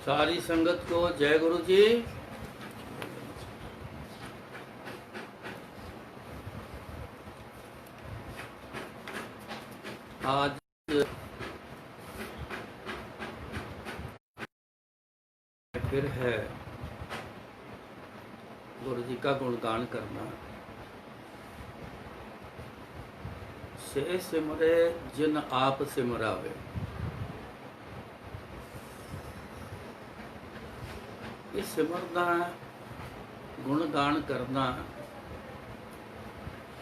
सारी संगत को जय गुरु जी। आज फिर है गुरु जी का गुणगान करना। से सिमरे जिन आप सिमरावे। ये सिमरना, गुणगान करना,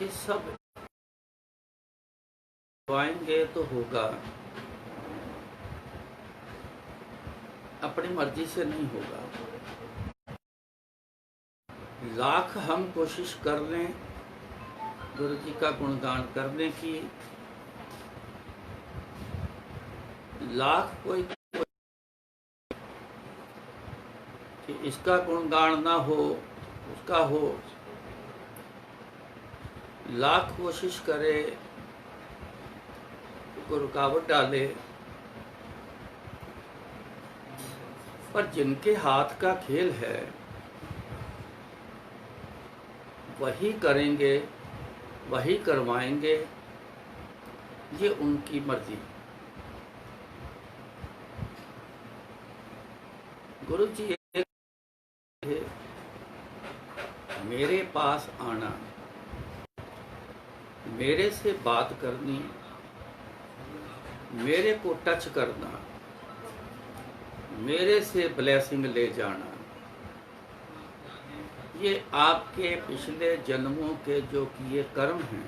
ये सब गाएंगे तो होगा, अपनी मर्जी से नहीं होगा। लाख हम कोशिश कर लें गुरु जी का गुणगान करने की, लाख कोई कि इसका गुणगान ना हो, उसका हो, लाख कोशिश करे को रुकावट डाले, पर जिनके हाथ का खेल है वही करेंगे, वही करवाएंगे, ये उनकी मर्जी। गुरु जी मेरे पास आना, मेरे से बात करनी, मेरे को टच करना, मेरे से ब्लेसिंग ले जाना, ये आपके पिछले जन्मों के जो किए कर्म हैं,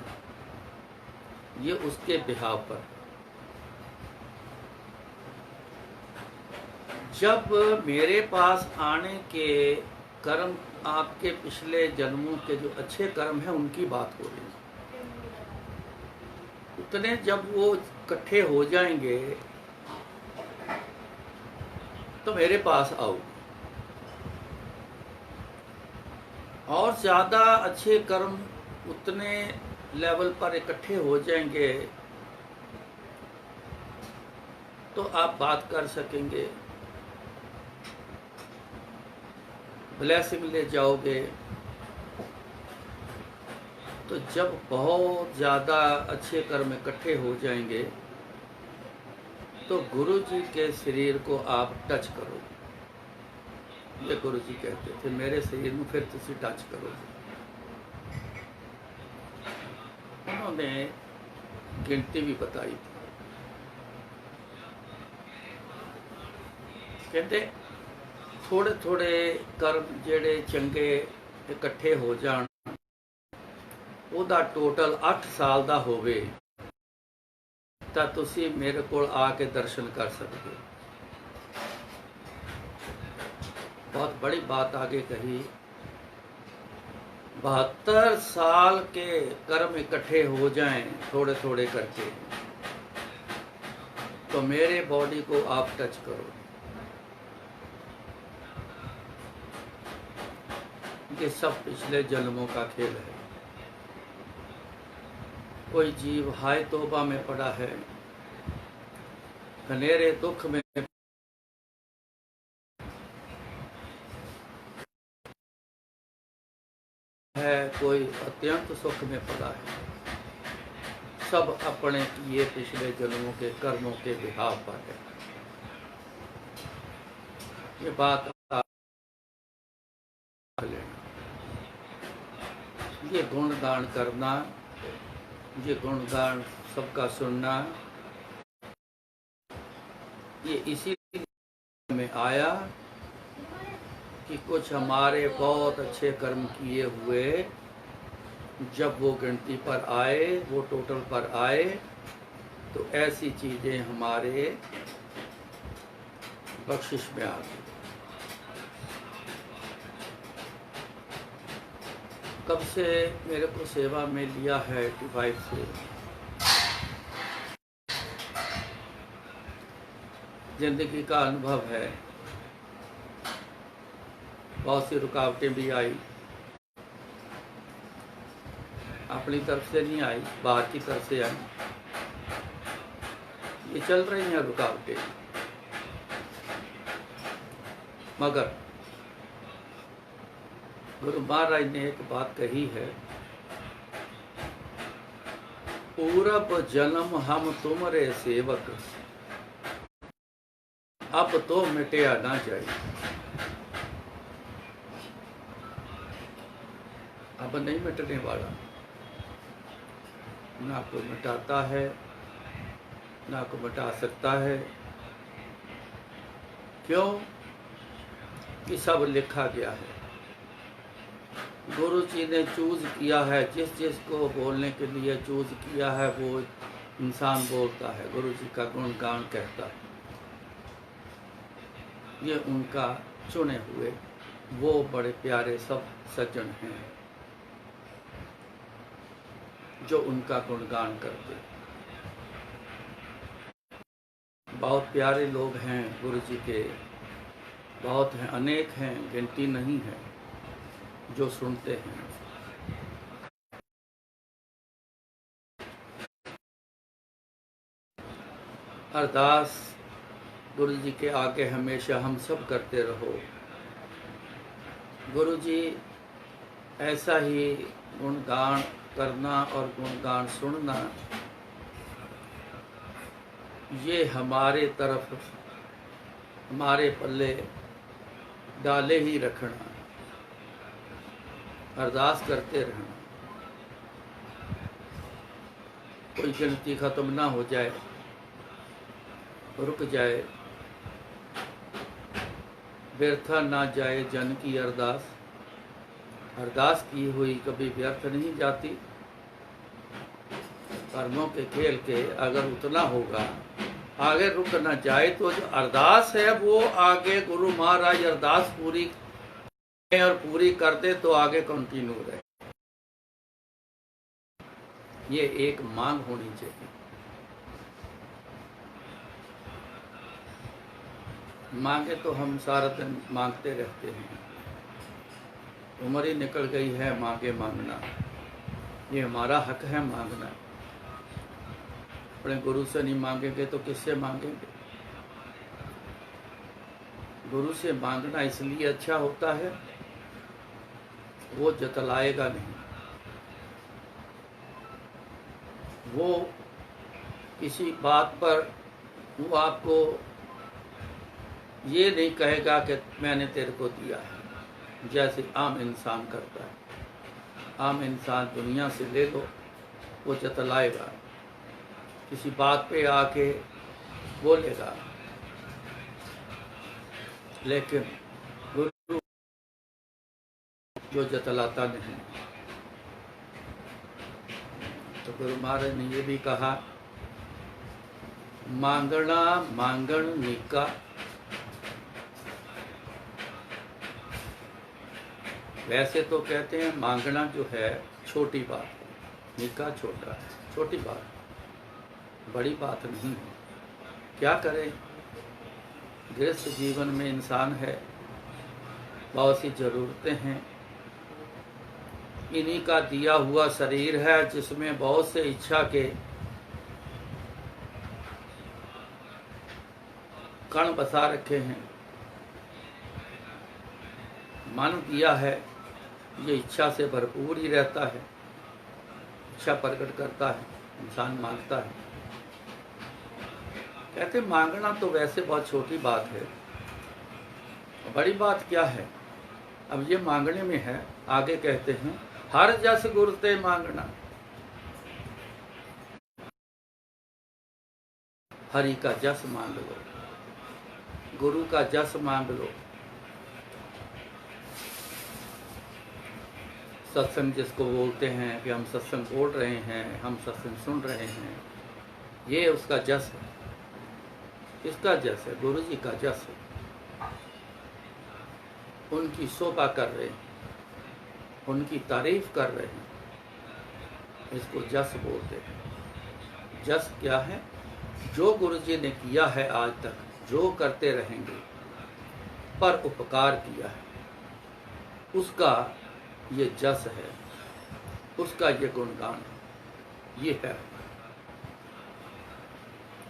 ये उसके बिहाव पर। जब मेरे पास आने के कर्म, आपके पिछले जन्मों के जो अच्छे कर्म हैं उनकी बात हो रही, उतने जब वो इकट्ठे हो जाएंगे तो मेरे पास आओ। और ज़्यादा अच्छे कर्म उतने लेवल पर इकट्ठे हो जाएंगे तो आप बात कर सकेंगे, ब्लेसिंग ले जाओगे। तो जब बहुत ज़्यादा अच्छे कर्म इकट्ठे हो जाएंगे तो गुरु जी के शरीर को आप टच करो। ये गुरु जी कहते थे, मेरे शरीर में फिर तुसी टच करो। उन्होंने गिनती भी बताई थी, कहते थोड़े थोड़े कर्म जेड़े चंगे इकट्ठे हो जान, ਉਹਦਾ टोटल 8 साल ਦਾ ਹੋਵੇ ਤਾਂ ਤੁਸੀਂ ਮੇਰੇ ਕੋਲ ਆ ਕੇ दर्शन कर सकते। बहुत बड़ी बात आगे कही, 72 साल के कर्म इकट्ठे हो जाएं थोड़े थोड़े करके तो मेरे बॉडी को आप टच करो। ये सब पिछले जन्मों का खेल है। कोई जीव हाय तौबा में पड़ा है, घनेरे दुख में है, कोई अत्यंत सुख में पड़ा है। सब अपने किए पिछले जन्मों के कर्मों के बिहाव पर है। ये बात लेना, ये गुणगान करना, ये गुणगान सबका सुनना, ये इसी में आया कि कुछ हमारे बहुत अच्छे कर्म किए हुए जब वो गिनती पर आए, वो टोटल पर आए, तो ऐसी चीज़ें हमारे बख्शिश में आ गई। कब से मेरे को सेवा में लिया है 85 से, जिंदगी का अनुभव है। बहुत सी रुकावटें भी आई, अपनी तरफ से नहीं आई, बाहर की तरफ से आई। ये चल रही हैं रुकावटें। मगर गुरु महाराज ने एक बात कही है, पूरब जन्म हम तुमरे सेवक, अब तो मिटया ना जाए। अब नहीं मिटने वाला, ना कोई मिटाता है, ना को मिटा सकता है। क्यों? कि सब लिखा गया है। गुरु जी ने चूज किया है, जिस जिस को बोलने के लिए चूज किया है वो इंसान बोलता है, गुरु जी का गुणगान कहता है। ये उनका चुने हुए वो बड़े प्यारे सब सज्जन हैं जो उनका गुणगान करते। बहुत प्यारे लोग हैं गुरु जी के, बहुत हैं, अनेक हैं, गिनती नहीं है जो सुनते हैं। अरदास गुरु जी के आगे हमेशा हम सब करते रहो। गुरु जी ऐसा ही गुणगान करना और गुणगान सुनना, ये हमारे तरफ, हमारे पल्ले डाले ही रखना, अरदास करते रहना। कोई गिनती खत्म ना हो जाए, रुक जाए, व्यर्थ ना जाए जन की अरदास। अरदास की हुई कभी व्यर्थ नहीं जाती। कर्मों के खेल के अगर उतना होगा, आगे रुक ना जाए, तो जो अरदास है वो आगे गुरु महाराज अरदास पूरी और पूरी करते तो आगे कंटिन्यू रहे। ये एक मांग होनी चाहिए। मांगे तो हम सारा दिन मांगते रहते हैं, उम्र ही निकल गई है मांगे मांगना। ये हमारा हक है मांगना। अपने गुरु से नहीं मांगेंगे तो किससे मांगेंगे? गुरु से मांगना इसलिए अच्छा होता है, वो जतलाएगा नहीं, वो किसी बात पर वो आपको ये नहीं कहेगा कि मैंने तेरे को दिया है, जैसे आम इंसान करता है। आम इंसान दुनिया से ले लो, वो जतलाएगा, किसी बात पे आके बोलेगा, लेकिन गुरु जो जतलाता नहीं। तो गुरु महाराज ने ये भी कहा, मांगना मांगण निका, वैसे तो कहते हैं मांगना जो है छोटी बात है, निका छोटा है, छोटी बात, बड़ी बात नहीं है। क्या करें, गृहस्थ जीवन में इंसान है, बहुत सी ज़रूरतें हैं, इन्हीं का दिया हुआ शरीर है जिसमें बहुत से इच्छा के कण बसा रखे हैं। मन दिया है, ये इच्छा से भरपूर ही रहता है, इच्छा प्रकट करता है, इंसान मांगता है। कहते मांगना तो वैसे बहुत छोटी बात है, बड़ी बात क्या है? अब ये मांगने में है। आगे कहते हैं, हर जस गुर ते मांगना, हरि का जस मांग लो, गुरु का जस मांग लो। सत्संग जिसको बोलते हैं कि हम सत्संग बोल रहे हैं, हम सत्संग सुन रहे हैं, ये उसका जस है। किसका जस है? गुरु जी का जस है। उनकी शोभा कर रहे हैं, उनकी तारीफ कर रहे हैं, इसको जस बोलते हैं। जस क्या है? जो गुरु जी ने किया है आज तक, जो करते रहेंगे, पर उपकार किया है, उसका ये जस है, उसका ये गुणगान है, ये है।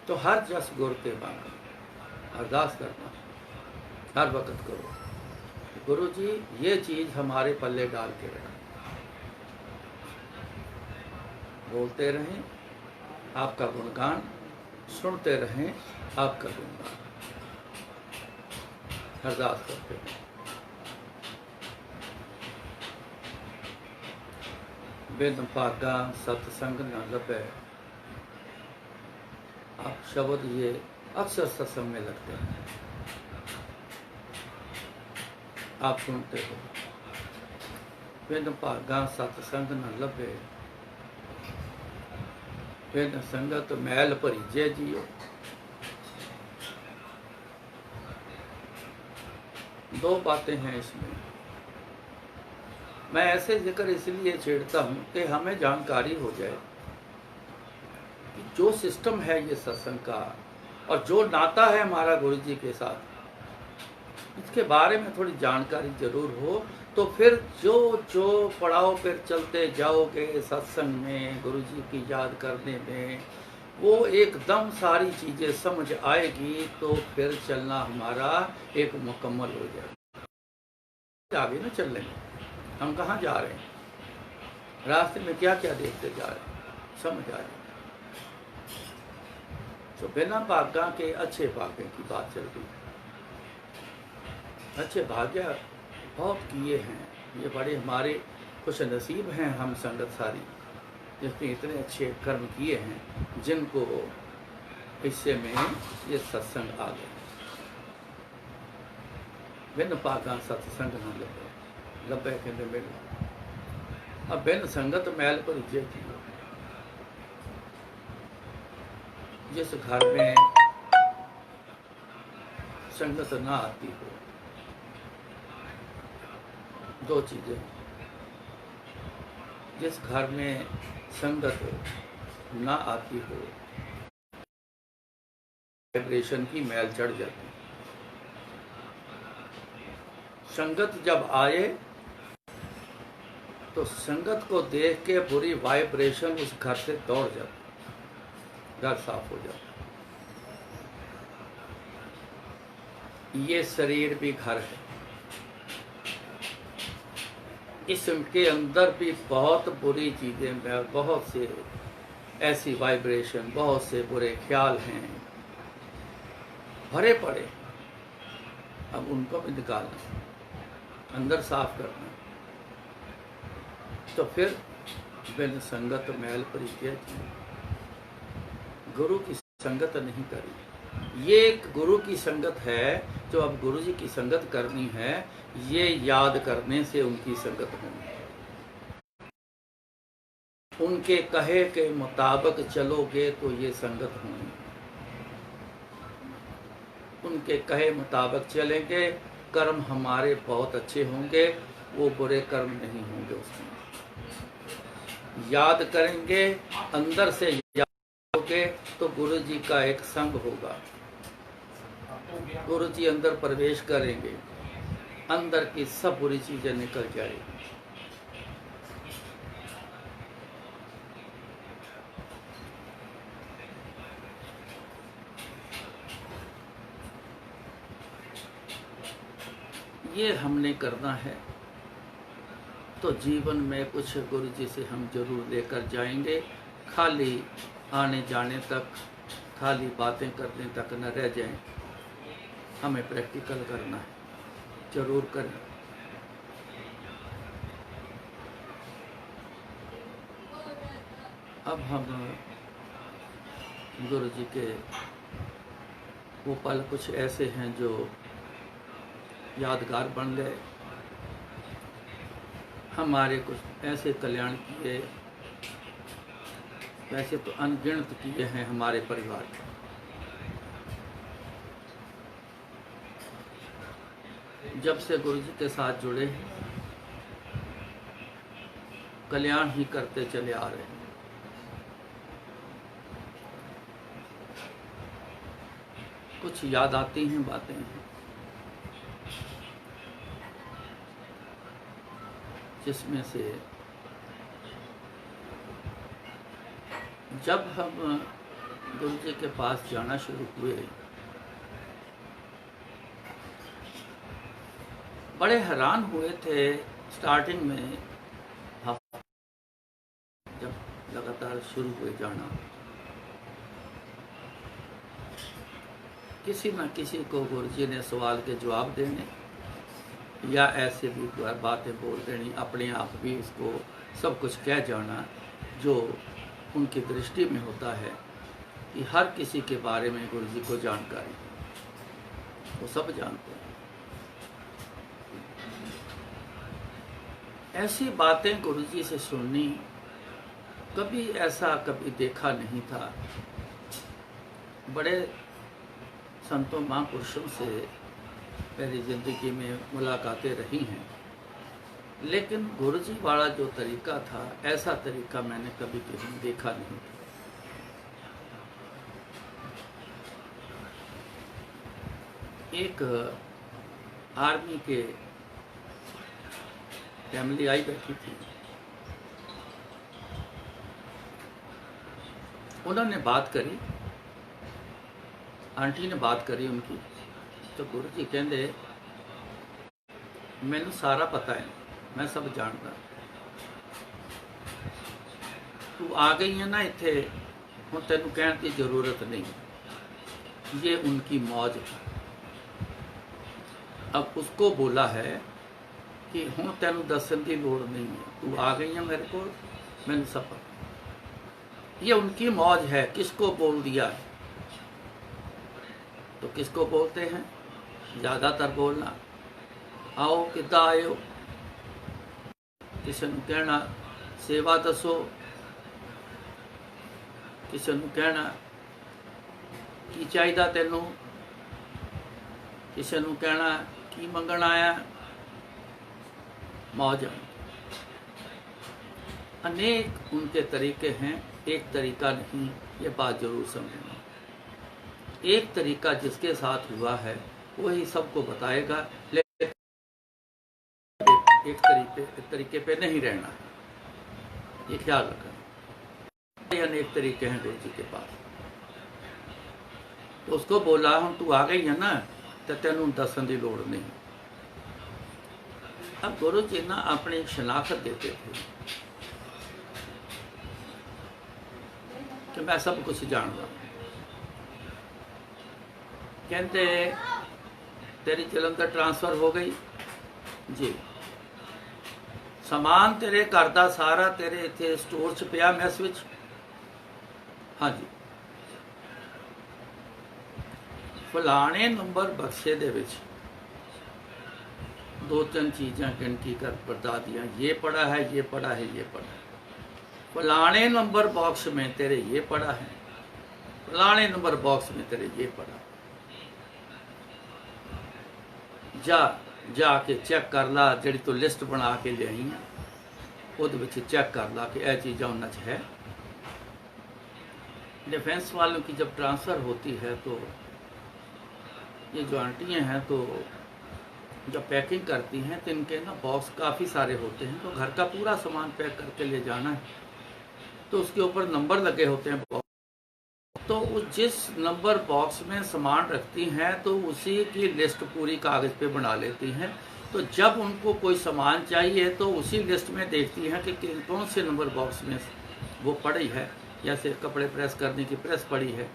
तो हर जस गुरु के मांगना, अरदास करना हर वक्त करो। गुरु जी ये चीज़ हमारे पल्ले डाल के रखें, बोलते रहें आपका गुणगान, सुनते रहें आपका गुणगान, अरदास करते हैं। बिन भागा सत्संग न लभै, आप शब्द ये अक्सर सत्संग में लगते हैं, आप सुनते हो। बिन भागा सत्संग न लभै, बिन संगत मैल भरीजे जियो। दो बातें हैं इसमें। मैं ऐसे जिक्र इसलिए छेड़ता हूँ कि हमें जानकारी हो जाए कि जो सिस्टम है ये सत्संग का और जो नाता है हमारा गुरु जी के साथ, इसके बारे में थोड़ी जानकारी जरूर हो, तो फिर जो जो पड़ाव पर चलते जाओगे सत्संग में, गुरु जी की याद करने में, वो एकदम सारी चीज़ें समझ आएगी, तो फिर चलना हमारा एक मुकम्मल हो जाएगा। आगे ना चल लेंगे, हम कहाँ जा रहे हैं, रास्ते में क्या क्या देखते जा रहे हैं, समझ आ जाएगा। तो बिना भाग्य के अच्छे भाग्य की बात चल रही है। अच्छे भाग्य बहुत किए हैं, ये बड़े हमारे खुश नसीब हैं हम संगत सारी, जिसने इतने अच्छे कर्म किए हैं, जिनको हिस्से में ये सत्संग आ गए। बिन पाका सत्संग न लभै, लभै कहते मिल। अब बिन संगत मैल भरीजे जियो। जिस घर में संगत ना आती हो, दो चीजें, जिस घर में संगत ना आती हो, वाइब्रेशन की मैल चढ़ जाती है। संगत जब आए तो संगत को देख के बुरी वाइब्रेशन उस घर से दौड़ जाती, घर साफ हो जाता। ये शरीर भी घर है, इसके अंदर भी बहुत बुरी चीजें, बहुत से ऐसी वाइब्रेशन, बहुत से बुरे ख्याल हैं भरे पड़े। अब उनको भी निकालना, अंदर साफ करना। तो फिर बिन संगत मैल भरीजे, गुरु की संगत नहीं करी। ये एक गुरु की संगत है, जो अब गुरु जी की संगत करनी है, ये याद करने से उनकी संगत होगी। उनके कहे के मुताबिक चलोगे तो ये संगत होगी। उनके कहे मुताबिक चलेंगे, कर्म हमारे बहुत अच्छे होंगे, वो बुरे कर्म नहीं होंगे। उसमें याद करेंगे, अंदर से याद करोगे तो गुरु जी का एक संग होगा। गुरु जी अंदर प्रवेश करेंगे, अंदर की सब बुरी चीजें निकल जाएगी। ये हमने करना है, तो जीवन में कुछ गुरु जी से हम जरूर लेकर जाएंगे। खाली आने जाने तक, खाली बातें करने तक न रह जाएं, हमें प्रैक्टिकल करना है, जरूर करें। अब हम गुरु जी के वो पल कुछ ऐसे हैं जो यादगार बन गए। हमारे कुछ ऐसे कल्याण किए, वैसे तो अनगिनत किए हैं हमारे परिवार के। जब से गुरु जी के साथ जुड़े, कल्याण ही करते चले आ रहे हैं। कुछ याद आती हैं बातें, जिसमें से जब हम गुरु जी के पास जाना शुरू हुए, बड़े हैरान हुए थे स्टार्टिंग में, जब लगातार शुरू हुए जाना, किसी न किसी को गुरुजी ने सवाल के जवाब देने या ऐसे भी बातें बोल देनी, अपने आप भी इसको सब कुछ कह जाना जो उनकी दृष्टि में होता है कि हर किसी के बारे में गुरुजी को जानकारी, वो सब जानते हैं। ऐसी बातें गुरुजी से सुननी कभी ऐसा कभी देखा नहीं था। बड़े संतों महापुरुषों से मेरी ज़िंदगी में मुलाकातें रही हैं, लेकिन गुरुजी वाला जो तरीका था, ऐसा तरीका मैंने कभी कहीं देखा नहीं था। एक आर्मी के फैमिली आई बैठी थी, उन्होंने बात करी, आंटी ने बात करी उनकी, तो गुरुजी कहते मैनू सारा पता है, मैं सब जानता, तू आ गई है ना इत्थे, हुण तैनू कहण की जरूरत नहीं, ये उनकी मौज है। अब उसको बोला है कि हुण तैनू दसन की लोड़ नहीं है, तू आ गई है मेरे को, मैनू सब पता। ये उनकी मौज है। किसको बोल दिया है? तो किसको बोलते हैं? ज़्यादातर बोलना आओ किद्दां आए हो, किसी नूं कहना सेवा दसो, किसी नूं कहना की चाहिदा तैनूं, किसी नूं कहना की मंगण आया। मौज। अनेक उनके तरीके हैं, एक तरीका नहीं, ये बात जरूर समझना। एक तरीका जिसके साथ हुआ है वही सबको बताएगा, लेकिन एक तरीके पे नहीं रहना है, ये ख्याल रखना। अनेक तरीके हैं गुरु जी के पास। तो उसको बोला हम तू आ गई है ना, तो तेनू दसन की लोड़ नहीं। अब गुरु जी ना अपनी शनाख्त देते थे कि मैं सब कुछ जानता। कहते तेरी जलंधर ट्रांसफर हो गई जी, समान तेरे घर का सारा तेरे इत्थे स्टोर च पिया मैस विच। हाँ जी, फलाने नंबर बक्से दे विच दो तीन चीज़ां गिनती कर बता दिया, ये पड़ा है, ये पड़ा है, ये पड़ा है। फलाने नंबर बॉक्स में तेरे ये पड़ा है, फलाने नंबर बॉक्स में तेरे ये पड़ा। जाके चेक कर ला, जी तो लिस्ट बना के ले आई है, उहदे विच चेक कर ला कि यह चीज़ां उन्हां च है। डिफेंस वालों की जब ट्रांसफ़र होती है तो ये जो आंटियाँ हैं तो जब पैकिंग करती हैं तो इनके ना बॉक्स काफ़ी सारे होते हैं, तो घर का पूरा सामान पैक करके ले जाना है, तो उसके ऊपर नंबर लगे होते हैं बॉक्स। तो जिस नंबर बॉक्स में सामान रखती हैं तो उसी की लिस्ट पूरी कागज़ पे बना लेती हैं। तो जब उनको कोई सामान चाहिए तो उसी लिस्ट में देखती हैं कि कौन से नंबर बॉक्स में वो पड़ी है। जैसे कपड़े प्रेस करने की प्रेस पड़ी है,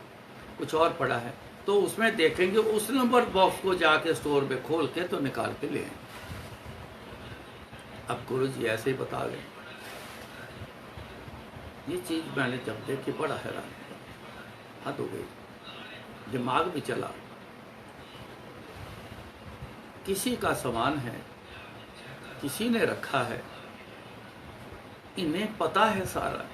कुछ और पड़ा है, तो उसमें देखेंगे उस नंबर बॉक्स को जाके स्टोर में खोल के तो निकाल के ले आए। अब गुरु जी ऐसे ही बता गए। ये चीज़ मैंने जब देखी बड़ा हैरान, हद हो गई, दिमाग भी चला। किसी का सामान है, किसी ने रखा है, इन्हें पता है सारा।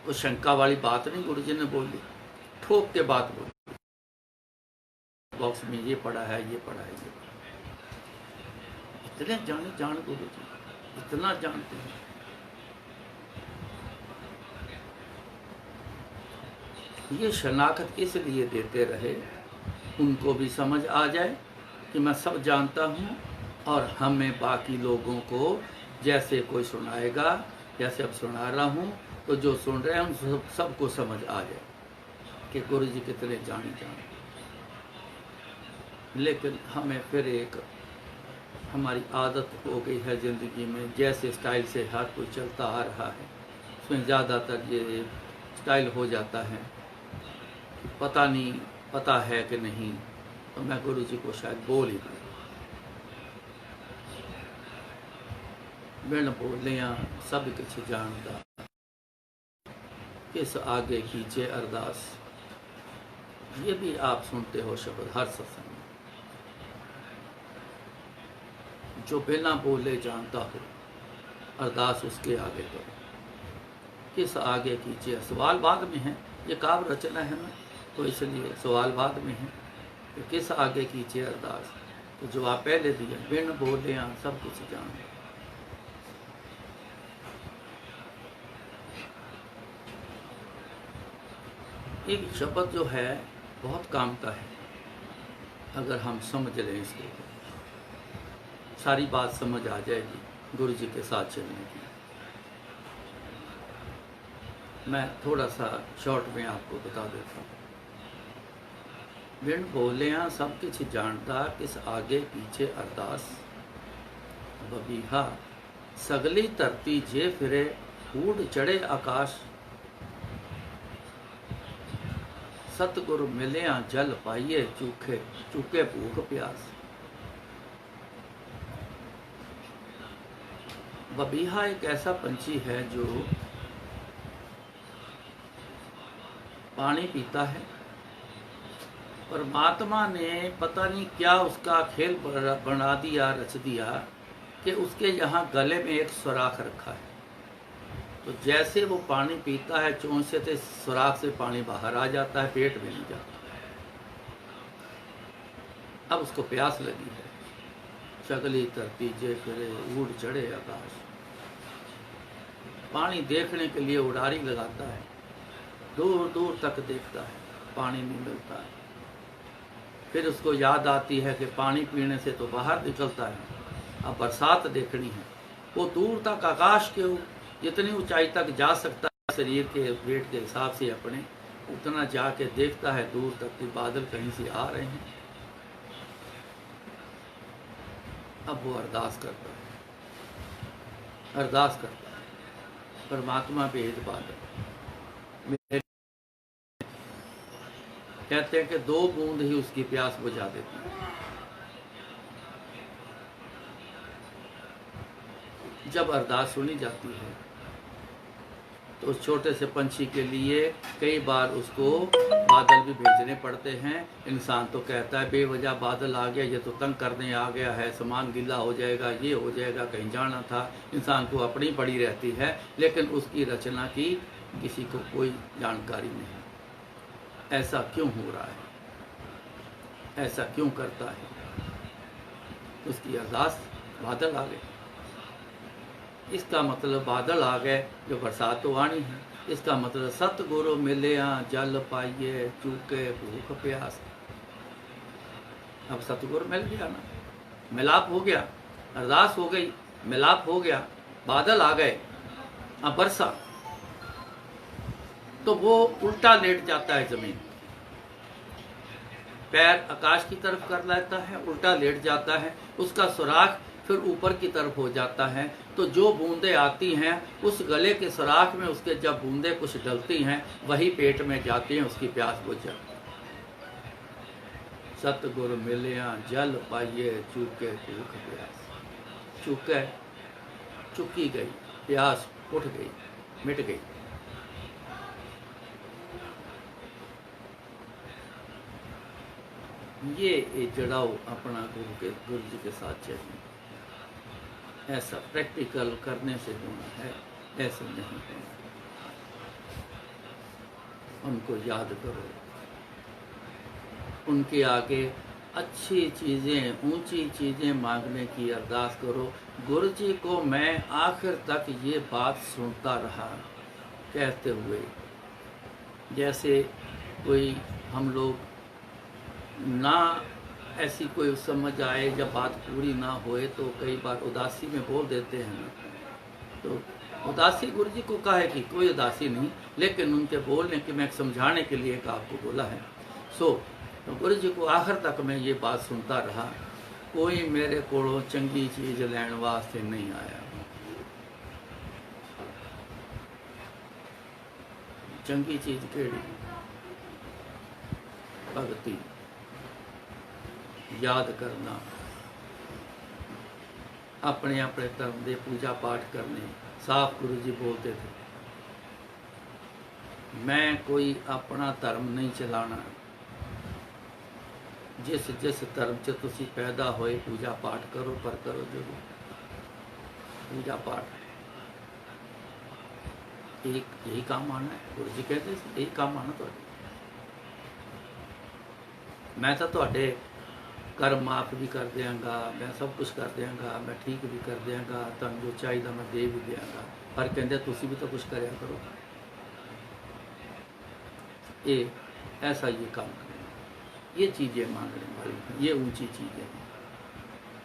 कोई शंका वाली बात नहीं गुरु जी ने बोली, ठोक के बात बोली, बॉक्स में ये पड़ा है, ये पड़ा है, ये पड़ा है। इतने जान गुरु जी, इतना जानते हैं। ये शनाख्त इसलिए देते रहे उनको भी समझ आ जाए कि मैं सब जानता हूँ, और हमें बाकी लोगों को जैसे कोई सुनाएगा, जैसे अब सुना रहा हूँ, तो जो सुन रहे हैं उन सबको समझ आ जाए कि गुरु जी कितने जानी जान। लेकिन हमें फिर एक हमारी आदत हो गई है ज़िंदगी में, जैसे स्टाइल से हर कोई चलता आ रहा है उसमें ज़्यादातर ये स्टाइल हो जाता है। पता नहीं पता है कि नहीं, तो मैं गुरु जी को शायद बोल ही दूँ। बिन बोलियां सब कुछ जानदा, किस आगे कीजिए अरदास। ये भी आप सुनते हो शब्द हर सत्संग में। जो बिना बोले जानता हो अरदास उसके आगे करो, किस आगे कीजिए। सवाल बाद में है, ये काव्य रचना है ना, तो इसलिए सवाल बाद में है कि किस आगे कीजिए अरदास। तो जो आप पहले दिए, बिन बोले सब कुछ जान। एक शब्द जो है बहुत काम का है, अगर हम समझ लें इसको सारी बात समझ आ जाएगी गुरु जी के साथ चलने की। मैं थोड़ा सा शॉर्ट में आपको बता देता हूँ। बिन बोलियां सब कुछ जानता, किस आगे पीछे अरदास। बबीहा सगली धरती जे फिरे, उड़ चढ़े आकाश। सतगुरु मिलिया जल पाइए, चूखे चूके भूख प्यास। बबीहा एक ऐसा पंछी है जो पानी पीता है। परमात्मा ने पता नहीं क्या उसका खेल बना दिया, रच दिया कि उसके यहाँ गले में एक सुराख रखा है। तो जैसे वो पानी पीता है, चोंच से सुराख से पानी बाहर आ जाता है, पेट में नहीं जाता। अब उसको प्यास लगी है। चगली धरती जे फिरे, उड़ चढ़े आकाश। पानी देखने के लिए उड़ारी लगाता है, दूर दूर तक देखता है, पानी नहीं मिलता है। फिर उसको याद आती है कि पानी पीने से तो बाहर निकलता है, अब बरसात देखनी है। वो दूर तक आकाश के जितनी ऊंचाई तक जा सकता है शरीर के वेट के हिसाब से अपने, उतना जाके देखता है दूर तक कि बादल कहीं से आ रहे हैं। अब वो अरदास करता है, अरदास करता है, परमात्मा भेद बादल मेरे। कहते हैं कि 2 बूंद ही उसकी प्यास बुझा देती है। जब अरदास सुनी जाती है तो उस छोटे से पंछी के लिए कई बार उसको बादल भी भेजने पड़ते हैं। इंसान तो कहता है बेवजह बादल आ गया, ये तो तंग करने आ गया है, सामान गीला हो जाएगा, ये हो जाएगा, कहीं जाना था। इंसान को अपनी पड़ी रहती है, लेकिन उसकी रचना की किसी को कोई जानकारी नहीं। ऐसा क्यों हो रहा है, ऐसा क्यों करता है? उसकी अरदास, बादल आ गए। इसका मतलब बादल आ गए, जो बरसात तो आनी है। इसका मतलब सतगुरु मिलिया जल पाइए, चूके भूख प्यास। अब सतगुरु मिल गया ना, मिलाप हो गया, अरदास हो गई, मिलाप हो गया, बादल आ गए, अब बरसा। तो वो उल्टा लेट जाता है जमीन, पैर आकाश की तरफ कर लेता है, उल्टा लेट जाता है। उसका सुराख फिर ऊपर की तरफ हो जाता है। तो जो बूंदें आती हैं उस गले के सुराख में, उसके जब बूंदें कुछ डलती हैं वही पेट में जाती हैं, उसकी प्यास बुझ जाती है। सतगुरु मिलिया जल पाइए, चूके भूख प्यास। चूके चुकी गई, प्यास उठ गई, मिट गई। ये जुड़ाव अपना गुरु जी के साथ चाहिए। ऐसा प्रैक्टिकल करने से होना है, ऐसे नहीं होना। उनको याद करो, उनके आगे अच्छी चीज़ें, ऊंची चीज़ें मांगने की अरदास करो। गुरु जी को मैं आखिर तक ये बात सुनता रहा कहते हुए, जैसे कोई हम लोग ना ऐसी कोई समझ आए, जब बात पूरी ना होए तो कई बार उदासी में बोल देते हैं ना। तो उदासी गुरु जी को कहा है कि कोई उदासी नहीं, लेकिन उनके बोलने की मैं समझाने के लिए एक आपको बोला है। सो तो गुरु जी को आखिर तक मैं ये बात सुनता रहा, कोई मेरे को चंगी चीज़ लैण वास्ते नहीं आया। चंगी चीज़ केड़ी? भगती, याद करना, अपने अपने धर्म के पूजा पाठ करने। साफ गुरु जी बोलते थे, मैं कोई अपना धर्म नहीं चलाना। जिस जिस धर्म च तुसी पैदा होए पूजा पाठ करो, पर करो जरूर पूजा पाठ। यही काम आना है। गुरु जी कहते यही काम आना तुहाडे। मैं तो तुहाडे कर्म माफ भी कर देंगा, मैं सब कुछ कर देंगा, मैं ठीक भी कर देंगा, तुहानूं जो चाहिए मैं दे भी देंगा, पर कहते तुसी भी तो कुछ करया करो। ये ऐसा ये काम करना, ये चीज़ें मांगने वाली, ये ऊंची चीज़ें हैं।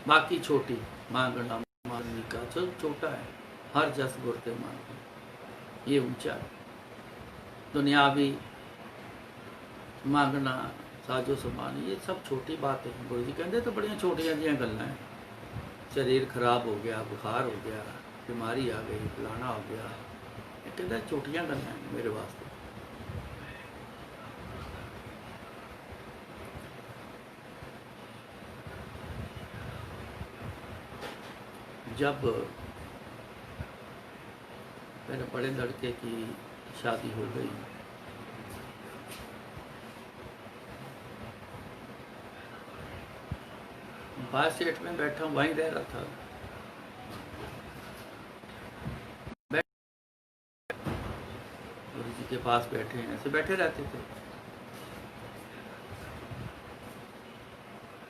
बाकी छोटी मांगना मांगने का जो छोटा है, हर जस गुरते मांगना, ये ऊंचा है। दुनियावी मांगना, साजो समान, ये सब छोटी बातें हैं। गुरु जी कहते तो बड़ियां छोटियां जिहियां गल्लां हैं। शरीर खराब हो गया, बुखार हो गया, बीमारी आ गई, फलाना हो गया, ये कहते छोटियां गल्लां हैं मेरे वास्ते। जब मेरे बड़े लड़के की शादी हो गई, बाहर सेठ में बैठा हूँ, वहीं रह रहा था। गुरु जी के पास बैठे हैं, ऐसे बैठे रहते थे।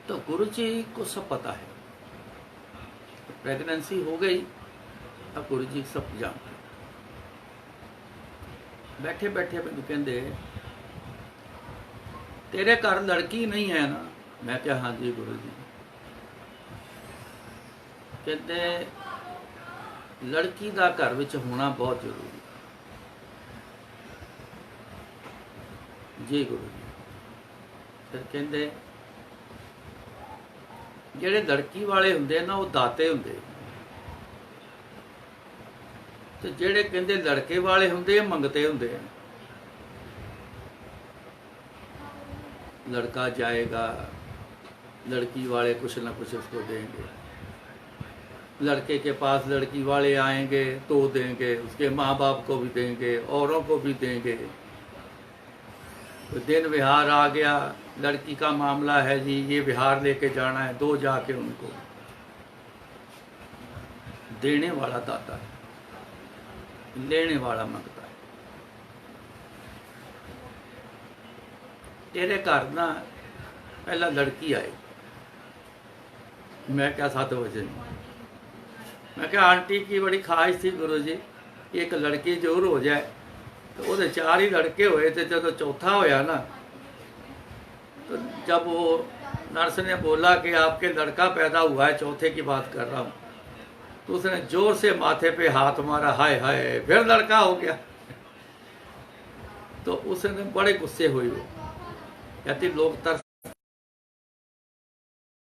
तो गुरु जी को सब पता है। तो प्रेगनेंसी हो गई, अब गुरु जी सब जानते। बैठे बैठे मैंने कहते तेरे घर लड़की नहीं है ना? मैं क्या हाँ जी गुरु जी। कहते लड़की का घर विच होना बहुत जरूरी जी गुरु जी। फिर कहते जेड़े लड़की वाले हुंदे ना वो दाते हुंदे, तो जेड़े कहते लड़के वाले हुंदे मंगते हुंदे। लड़का जाएगा, लड़की वाले कुछ ना कुछ उसको देंगे, लड़के के पास लड़की वाले आएंगे तो देंगे, उसके माँ बाप को भी देंगे, औरों को भी देंगे। तो दिन विहार आ गया, लड़की का मामला है जी, ये विहार लेके जाना है, दो जाके उनको। देने वाला दाता है, लेने वाला मंगता है। तेरे घर ना पहला लड़की आई, मैं क्या 7 बजे, मैं क्या आंटी की बड़ी ख्वाहिश थी गुरु जी, एक लड़की जरूर हो जाए। तो वो 4 ही लड़के हुए थे, जब चौथा होया ना, तो जब वो नर्स ने बोला कि आपके लड़का पैदा हुआ है, चौथे की बात कर रहा हूँ, तो उसने जोर से माथे पे हाथ मारा, हाय हाय फिर लड़का हो गया। तो उसने बड़े गुस्से हुए, कहती लोग तरस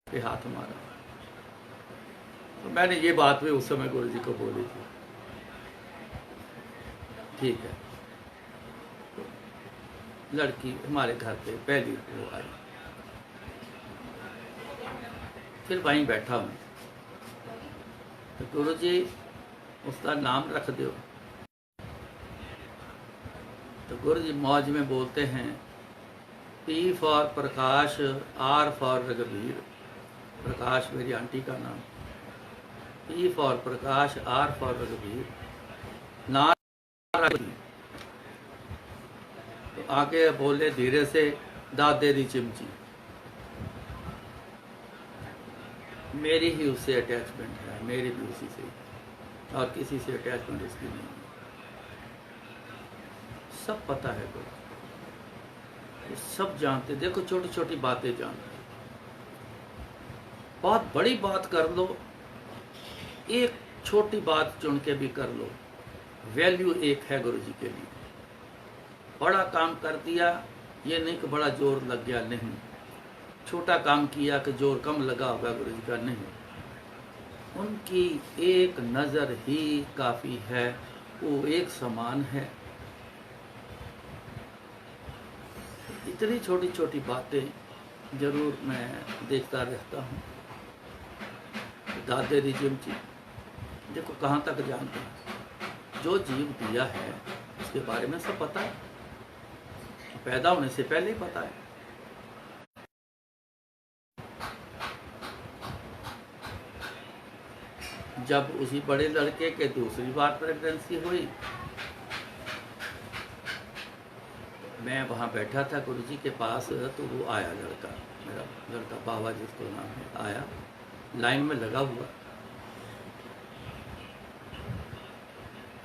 पे हाथ मारा। तो मैंने ये बात भी उस समय गुरु जी को बोली थी। ठीक है, लड़की हमारे घर पे पहली वो आई। फिर वहीं बैठा हूँ, तो गुरु जी उसका नाम रख दो। तो गुरु जी मौज में बोलते हैं, P for Prakash, R for रघुवीर। प्रकाश मेरी आंटी का नाम, P for Prakash, R for रघुवीर। ना तो आगे बोले धीरे से, दादे दी चिमची। मेरी ही उससे अटैचमेंट है, मेरी भी उसी से, और किसी से अटैचमेंट उसकी नहीं है। सब पता है गुरु, ये सब जानते। देखो छोटी छोटी बातें जानते, बहुत बड़ी बात कर लो, एक छोटी बात चुन के भी कर लो, वैल्यू एक है गुरु जी के लिए। बड़ा काम कर दिया, ये नहीं कि बड़ा जोर लग गया, नहीं, छोटा काम किया कि जोर कम लगा होगा, गुरु जी का नहीं, उनकी एक नज़र ही काफ़ी है, वो एक समान है। इतनी छोटी छोटी बातें ज़रूर मैं देखता रहता हूँ। दादे रिजिम जी देखो कहाँ तक जानते हैं, जो जीव दिया है उसके बारे में सब पता है, पैदा होने से पहले ही पता है। जब उसी बड़े लड़के के दूसरी बार प्रेगनेंसी हुई, मैं वहाँ बैठा था गुरु जी के पास, तो वो आया लड़का, मेरा लड़का बाबा जिसको नाम है, आया लाइन में लगा हुआ।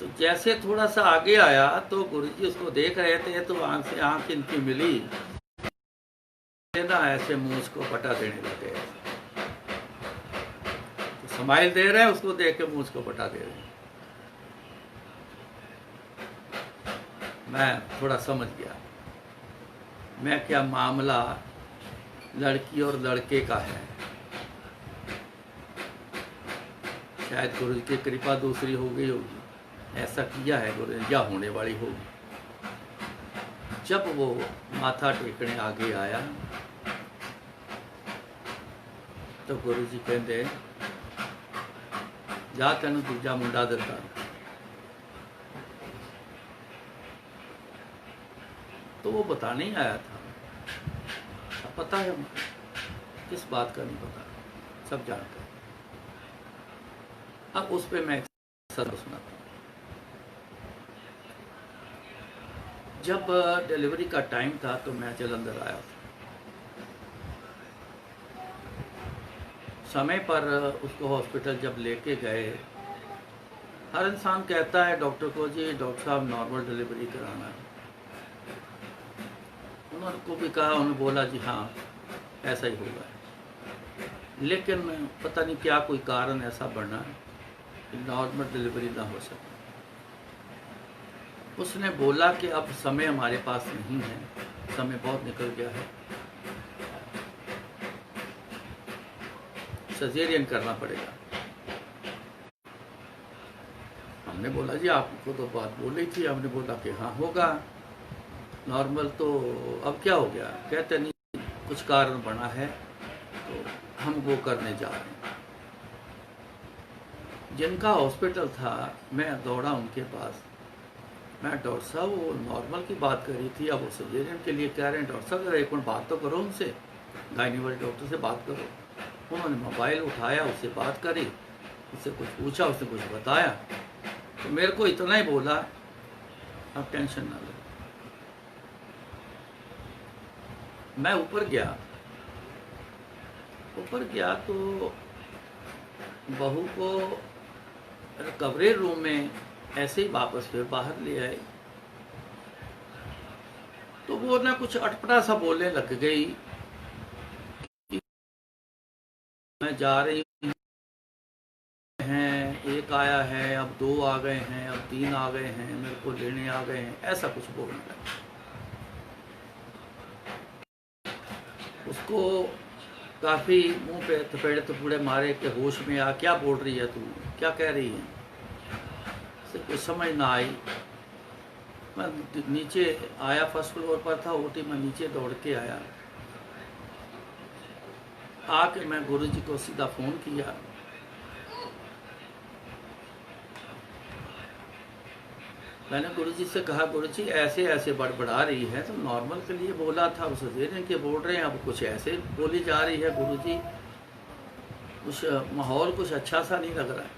तो जैसे थोड़ा सा आगे आया तो गुरु जी उसको देख रहे थे, तो आंख से आंख इनकी मिली ना, ऐसे मुंह को पटा देने लगे। तो स्माइल दे रहे हैं, उसको देख के मुंह को पटा दे रहे हैं। मैं थोड़ा समझ गया, मैं क्या मामला लड़की और लड़के का है। शायद गुरु जी की कृपा दूसरी हो गई होगी, ऐसा किया है गुरु जी, या होने वाली होगी। जब वो माथा टेकने आगे आया तो गुरु जी कहते जा तेन दूजा मुंडा दिता। तो वो बताने ही आया था, अब पता है किस बात का नहीं पता, सब जानते हैं। अब उस पर मैं सर सुनाता हूँ। जब डिलीवरी का टाइम था तो मैं जलंधर आया था। समय पर उसको हॉस्पिटल जब लेके गए, हर इंसान कहता है डॉक्टर को, जी डॉक्टर साहब नॉर्मल डिलीवरी कराना है। उन्होंने को भी कहा, उन्होंने बोला जी हाँ ऐसा ही होगा, लेकिन पता नहीं क्या कोई कारण ऐसा बना कि नॉर्मल डिलीवरी ना हो सके। उसने बोला कि अब समय हमारे पास नहीं है, समय बहुत निकल गया है, सर्जेरियन करना पड़ेगा। हमने बोला जी आपको तो बात बोली थी, हमने बोला कि हाँ होगा नॉर्मल, तो अब क्या हो गया? कहते नहीं कुछ कारण बना है तो हम वो करने जा रहे हैं। जिनका हॉस्पिटल था मैं दौड़ा उनके पास, मैं डॉक्टर साहब वो नॉर्मल की बात कर रही थी, अब वो सर्जेरियन के लिए कह रहे हैं। डॉक्टर साहब एक मिनट बात तो करो उनसे, गायनी वाले डॉक्टर से बात करो। उन्होंने मोबाइल उठाया, उससे बात करी, उससे कुछ पूछा, उसने कुछ बताया, तो मेरे को इतना ही बोला अब टेंशन ना लो। मैं ऊपर गया तो बहू को रिकवरी रूम में ऐसे ही वापस फिर बाहर ले आए। तो वो ना कुछ अटपटा सा बोलने लग गई, मैं जा रही हैं, एक आया है, अब 2 आ गए हैं, अब 3 आ गए हैं, मेरे को लेने आ गए हैं, ऐसा कुछ बोलने लगा। उसको काफ़ी मुंह पे थपेड़े थपूड़े मारे कि होश में आ, क्या बोल रही है तू, क्या कह रही है, से कुछ समझ ना आई। मैं नीचे आया, फर्स्ट फ्लोर पर था ओटी, मैं नीचे दौड़ के आया, आके मैं गुरुजी को सीधा फ़ोन किया। मैंने गुरुजी से कहा, गुरुजी ऐसे ऐसे बड़बड़ा रही है, तो नॉर्मल के लिए बोला था, उस सर्जेरियन के बोल रहे हैं, अब कुछ ऐसे बोली जा रही है गुरुजी, कुछ माहौल कुछ अच्छा सा नहीं लग रहा है।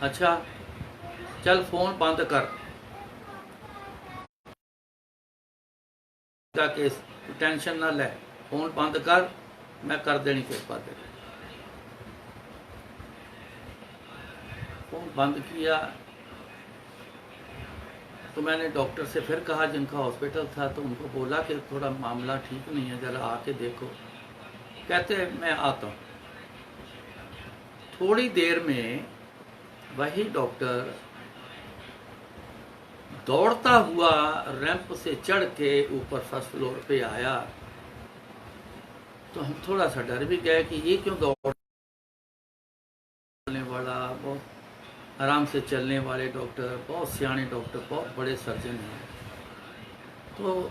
अच्छा चल फ़ोन बंद कर, के टेंशन ना ले, फ़ोन बंद कर, मैं कर देनी कृपा दे। फ़ोन बंद किया तो मैंने डॉक्टर से फिर कहा जिनका हॉस्पिटल था, तो उनको बोला कि थोड़ा मामला ठीक नहीं है, ज़रा आके देखो। कहते मैं आता हूँ। थोड़ी देर में वही डॉक्टर दौड़ता हुआ रैंप से चढ़ के ऊपर फर्स्ट फ्लोर पे आया तो हम थोड़ा सा डर भी गए कि ये क्यों दौड़ने वाला, बहुत आराम से चलने वाले डॉक्टर, बहुत सियाने डॉक्टर, बहुत बड़े सर्जन हैं, तो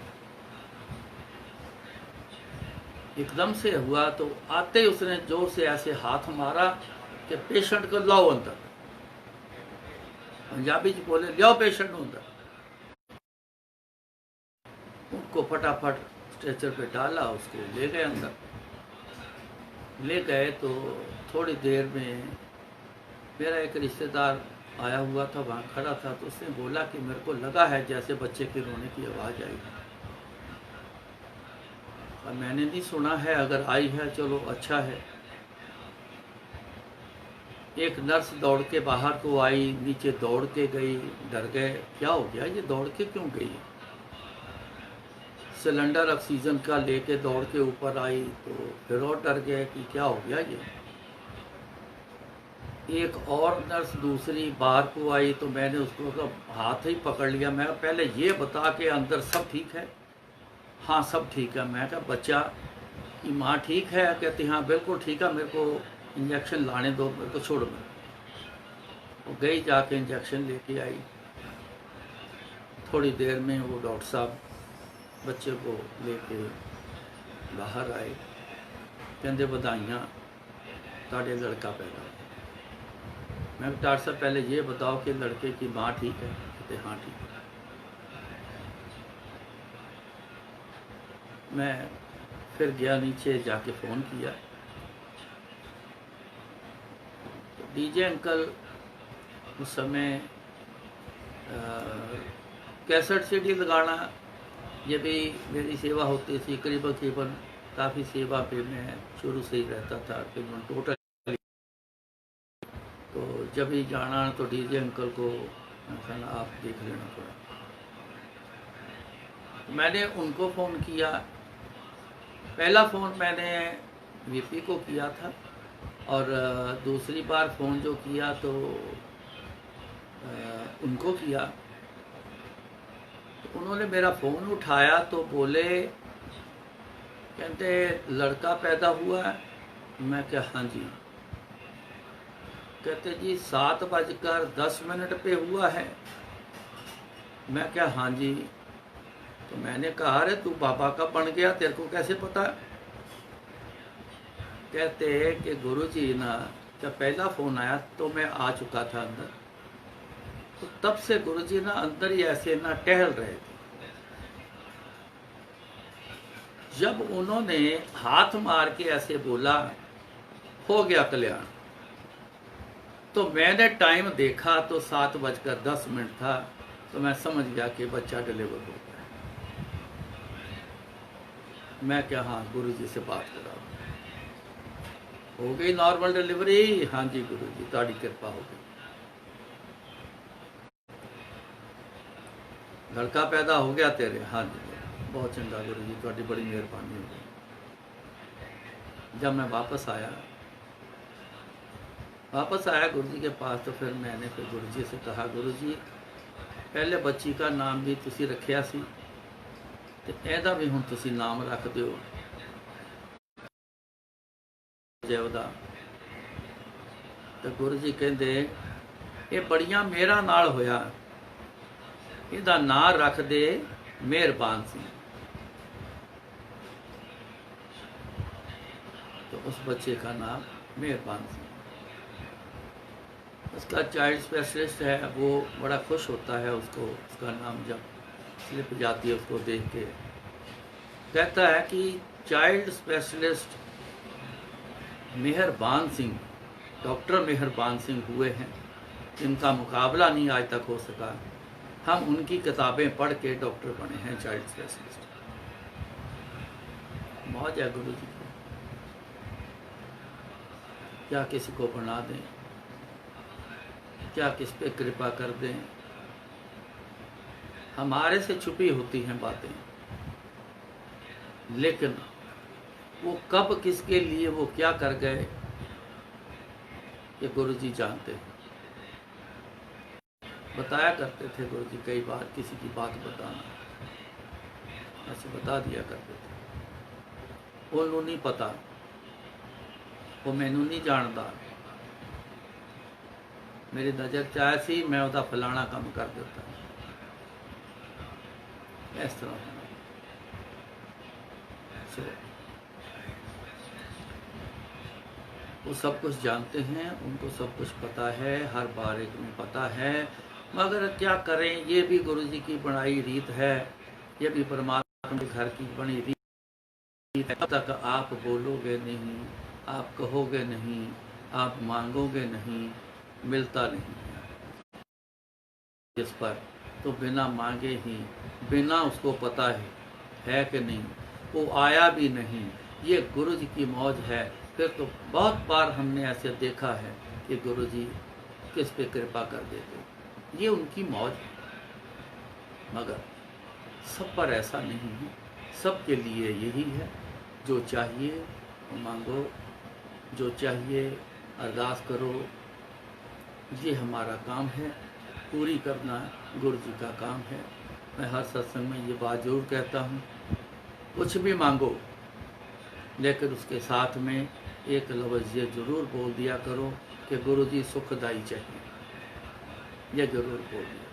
एकदम से हुआ तो आते ही उसने जोर से ऐसे हाथ मारा कि पेशेंट को लाओ अंदर। पंजाबी जी बोले लियाओ पेशेंट अंदर। उनको फटाफट स्ट्रेचर पे डाला, उसको ले गए अंदर। ले गए तो थोड़ी देर में मेरा एक रिश्तेदार आया हुआ था, वहाँ खड़ा था, तो उसने बोला कि मेरे को लगा है जैसे बच्चे के रोने की आवाज़ आई। और मैंने नहीं सुना है, अगर आई है चलो अच्छा है। एक नर्स दौड़ के बाहर को आई, नीचे दौड़ के गई, डर गए क्या हो गया, ये दौड़ के क्यों गई। सिलेंडर ऑक्सीजन का लेके दौड़ के ऊपर आई तो फिर और डर गए कि क्या हो गया ये। एक और नर्स दूसरी बाहर को आई तो मैंने उसको हाथ ही पकड़ लिया। मैं पहले ये बता के अंदर सब ठीक है। हाँ सब ठीक है। मैं कहा बच्चा की माँ ठीक है? कहती हाँ बिल्कुल ठीक है, मेरे को इंजेक्शन लाने दो, मेरे को छोड़ो। वो गई, जाके इंजेक्शन लेके आई। थोड़ी देर में वो डॉक्टर साहब बच्चे को लेके बाहर आए, कहते बधाइयाँ ताड़े लड़का पैदा। मैं डॉक्टर साहब पहले ये बताओ कि लड़के की माँ ठीक है? कहते हाँ ठीक है। मैं फिर गया नीचे, जाके फ़ोन किया। तो डीजे अंकल उस समय कैसेट सीडी लगाना ये भी मेरी सेवा होती थी। करीबन काफ़ी सेवा पे मैं शुरू से ही रहता था, तकरीबन टोटल। तो जब भी जाना तो डीजे अंकल को कहना आप देख लेना थोड़ा। मैंने उनको फ़ोन किया। पहला फ़ोन मैंने वीपी को किया था, और दूसरी बार फ़ोन जो किया तो उनको किया। तो उन्होंने मेरा फ़ोन उठाया तो बोले, कहते लड़का पैदा हुआ है? मैं क्या हाँ जी। कहते जी 7:10 पे हुआ है? मैं क्या हाँ जी। तो मैंने कहा अरे तू बाबा का बन गया, तेरे को कैसे पता? कहते कि गुरुजी ना जब पहला फ़ोन आया तो मैं आ चुका था अंदर, तो तब से गुरुजी ना अंदर ही ऐसे ना टहल रहे थे। जब उन्होंने हाथ मार के ऐसे बोला हो गया कल्याण, तो मैंने टाइम देखा तो 7:10 था। तो मैं समझ गया कि बच्चा डिलीवर हो गया। मैं क्या हाँ गुरुजी से बात करा, हो गई नॉर्मल डिलीवरी? हाँ जी गुरुजी ताड़ी कृपा हो गई, लड़का पैदा हो गया तेरे? हाँ जी बहुत चंगा गुरुजी, थोड़ी बड़ी मेहरबानी हो गई। जब मैं वापस आया गुरुजी के पास, तो फिर मैंने फिर गुरुजी से कहा गुरुजी पहले बच्ची का नाम भी तुसी रखिया सी, ते एदा भी हुण तुसी नाम रख दिओ जयवदा। तो गुरुजी कहंदे ये बड़ियां मेरा नाल होया, इहदा नाम रख दे मेहरबान सिंह। तो उस बच्चे का नाम मेहरबान सिंह। उसका चाइल्ड स्पेशलिस्ट है, वो बड़ा खुश होता है उसको उसका नाम जब स्लिप जाती है उसको देख के। कहता है कि चाइल्ड स्पेशलिस्ट मेहरबान सिंह, डॉक्टर मेहरबान सिंह हुए हैं, इनका मुकाबला नहीं आज तक हो सका। हम उनकी किताबें पढ़ के डॉक्टर बने हैं चाइल्ड स्पेशलिस्ट। मौज है गुरु जी को, क्या किसी को बना दें, क्या किस पे कृपा कर दें। हमारे से छुपी होती हैं बातें, लेकिन वो कब किसके लिए वो क्या कर गए ये गुरुजी जानते हैं। बताया करते थे गुरुजी कई बार, किसी की बात बताना ऐसे बता दिया करते थे। ਉਹਨੂੰ नहीं पता, वो मैनू नहीं जानता, मेरी नज़र च आया सी, मैं ਉਹਦਾ फलाना काम कर दिता। इस तरह सो वो सब कुछ जानते हैं, उनको सब कुछ पता है, हर बारे में पता है, मगर क्या करें, ये भी गुरु जी की बनाई रीत है, ये भी परमात्मा के घर की बनी रीत है। तब तक आप बोलोगे नहीं, आप कहोगे नहीं, आप मांगोगे नहीं, मिलता नहीं जिस पर, तो बिना मांगे ही, बिना उसको पता है कि नहीं, वो आया भी नहीं, ये गुरु जी की मौज है। फिर तो बहुत बार हमने ऐसे देखा है कि गुरु जी किस पे कृपा कर देते, ये उनकी मौज है। मगर सब पर ऐसा नहीं है, सबके लिए यही है, जो चाहिए वो मांगो, जो चाहिए अरदास करो, ये हमारा काम है, पूरी करना गुरु जी का काम है। मैं हर सत्संग में ये बात जरूर कहता हूँ, कुछ भी मांगो, लेकिन उसके साथ में एक लफ्ज़ ये जरूर बोल दिया करो कि गुरु जी सुखदाई चाहिए, ये जरूर बोल दिया।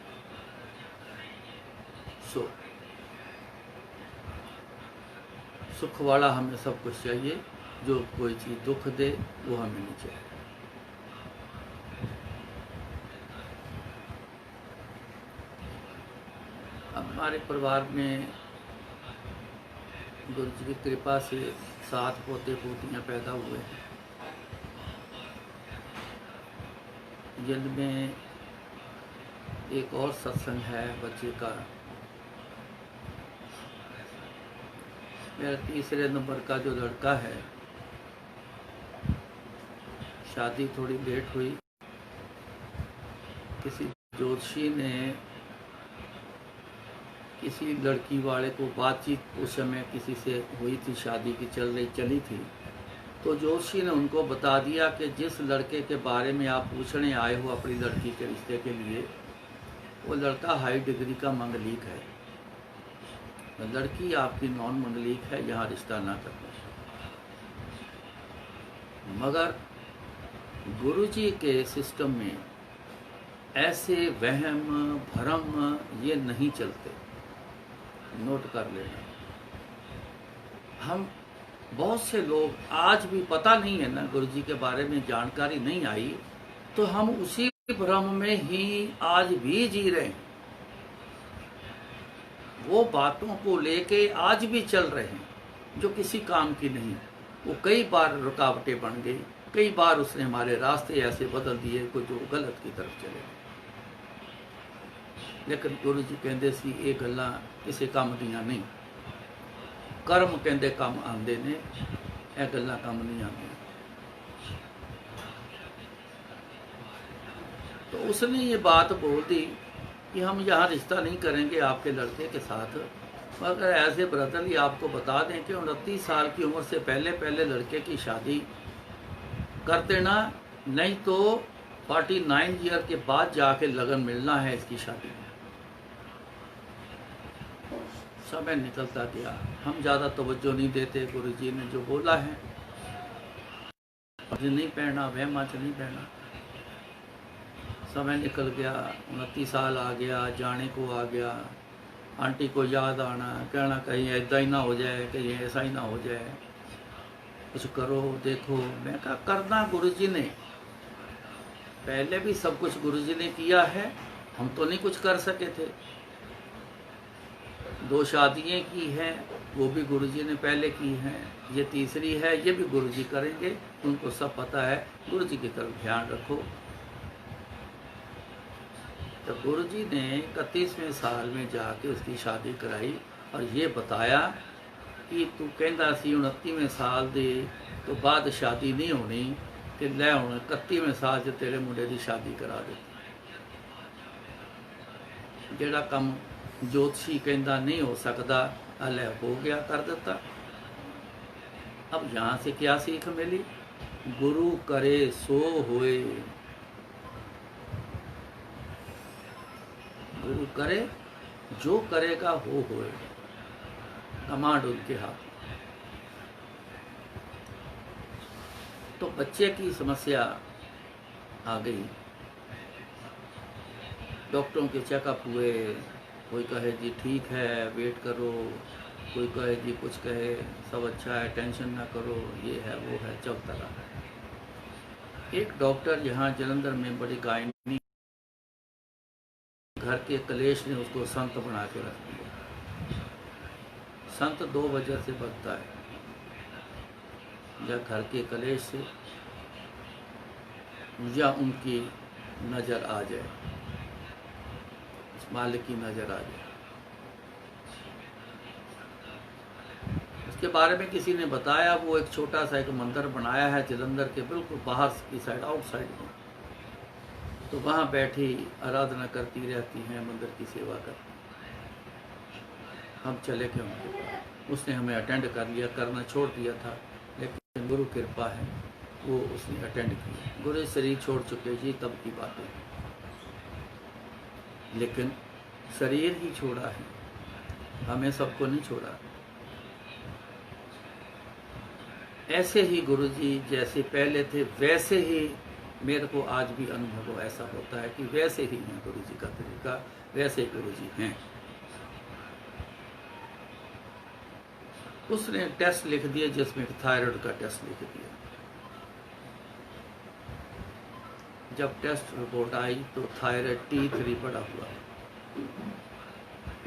सुख वाला हमें सब कुछ चाहिए, जो कोई चीज़ दुख दे वो हमें नहीं चाहिए। हमारे परिवार में गुरु जी की कृपा से 7 पोते पोतियाँ पैदा हुए हैं, जिनमें एक और सत्संग है बच्चे का। मेरा तीसरे नंबर का जो लड़का है, शादी थोड़ी लेट हुई, किसी ज्योतिषी ने किसी लड़की वाले को बातचीत उस समय किसी से हुई थी, शादी की चली थी, तो ज्योतिषी ने उनको बता दिया कि जिस लड़के के बारे में आप पूछने आए हो अपनी लड़की के रिश्ते के लिए, वो लड़का हाई डिग्री का मंगलिक है, लड़की आपकी नॉन मंगलिक है, यहाँ रिश्ता ना करना। मगर गुरुजी के सिस्टम में ऐसे वहम भरम ये नहीं चलते, नोट कर लेना। हम बहुत से लोग आज भी पता नहीं है ना, गुरुजी के बारे में जानकारी नहीं आई, तो हम उसी भ्रम में ही आज भी जी रहे हैं, वो बातों को लेके आज भी चल रहे हैं जो किसी काम की नहीं। वो कई बार रुकावटें बन गई, कई बार उसने हमारे रास्ते ऐसे बदल दिए को जो गलत की तरफ चले। लेकिन गुरु जी कहते सी ये गल्लां किसी काम दियां नहीं, कर्म कहते काम आंदे ने, यह गल्लां काम नहीं आंदियां। तो उसने ये बात बोल दी कि हम यहाँ रिश्ता नहीं करेंगे आपके लड़के के साथ, मगर ऐसे ब्रदरली आपको बता दें कि 29 साल की उम्र से पहले पहले लड़के की शादी कर देना, नहीं तो 49 ईयर के बाद जाके लगन मिलना है इसकी शादी में। समय निकलता गया, हम ज़्यादा तवज्जो नहीं देते, गुरुजी ने जो बोला है नहीं पहना, वहमा च नहीं पहना। समय निकल गया, 29 साल आ गया, जाने को आ गया, आंटी को याद आना, कहना कहीं ऐसा ही ना हो जाए, कहीं ऐसा ही ना हो जाए, कुछ करो देखो। मैं कहा करना गुरुजी ने, पहले भी सब कुछ गुरुजी ने किया है, हम तो नहीं कुछ कर सके थे। 2 शादियाँ की हैं, वो भी गुरुजी ने पहले की हैं, ये तीसरी है, ये भी गुरुजी करेंगे, उनको सब पता है। गुरुजी की तरफ ध्यान रखो। तो गुरुजी ने 31वें साल में जाके उसकी शादी कराई और ये बताया कि तू कहता सी 29वें साल दे तो बाद शादी नहीं होनी, कि लै हुण 31वें साल च तेरे मुंडे की शादी करा दे। जेड़ा काम ज्योतिषी कहता नहीं हो सकता, अलै हो गया, कर देता। अब यहाँ से क्या सीख मिली? गुरु करे सो होए, गुरु करे जो करेगा वो होएगा, कमांड उनके हाथ। तो बच्चे की समस्या आ गई। डॉक्टरों के चेकअप हुए, कोई कहे जी ठीक है वेट करो, कोई कहे जी कुछ कहे सब अच्छा है टेंशन ना करो, ये है वो है, चलता रहा। एक डॉक्टर यहाँ जलंधर में बड़ी गायनी घर के कलेश ने उसको संत बना के रख दिया। संत 2 वजह से बनता है, या घर के कलेश से या उनकी नज़र आ जाए, उस मालिक की नज़र आ जाए। उसके बारे में किसी ने बताया, वो एक छोटा सा एक मंदिर बनाया है जलंधर के बिल्कुल बाहर की साइड, आउटसाइड में। तो वहाँ बैठी आराधना करती रहती हैं, मंदिर की सेवा करती। हम चले गए उनके पास, उसने हमें अटेंड कर लिया, करना छोड़ दिया था, लेकिन गुरु कृपा है वो उसने अटेंड किया। गुरु शरीर छोड़ चुके जी तब की बातें, लेकिन शरीर ही छोड़ा है, हमें सबको नहीं छोड़ा। ऐसे ही गुरु जी जैसे पहले थे वैसे ही मेरे को आज भी अनुभव ऐसा होता है कि वैसे ही हैं गुरु जी का तरीका, वैसे ही गुरु जी हैं। उसने टेस्ट लिख दिया जिसमें थायराइड का टेस्ट लिख दिया। जब टेस्ट रिपोर्ट आई तो थायराइड T3 बढ़ा हुआ।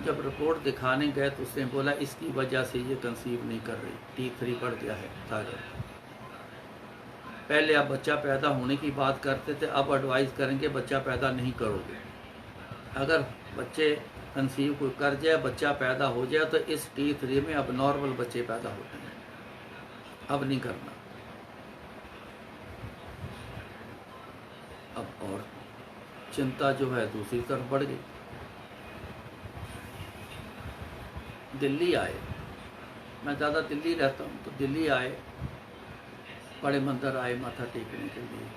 जब रिपोर्ट दिखाने गए तो उसने बोला इसकी वजह से ये कंसीव नहीं कर रही, T3 बढ़ गया है थायराइड। पहले आप बच्चा पैदा होने की बात करते थे, अब एडवाइस करेंगे बच्चा पैदा नहीं करोगे। अगर बच्चे कंसीव कोई कर जाए, बच्चा पैदा हो जाए, तो इस T3 में अब नॉर्मल बच्चे पैदा होते हैं, अब नहीं करना। अब और चिंता जो है दूसरी तरफ बढ़ गई। दिल्ली आए, मैं ज़्यादा दिल्ली रहता हूँ, तो दिल्ली आए, बड़े मंदिर आए माथा टेकने के लिए।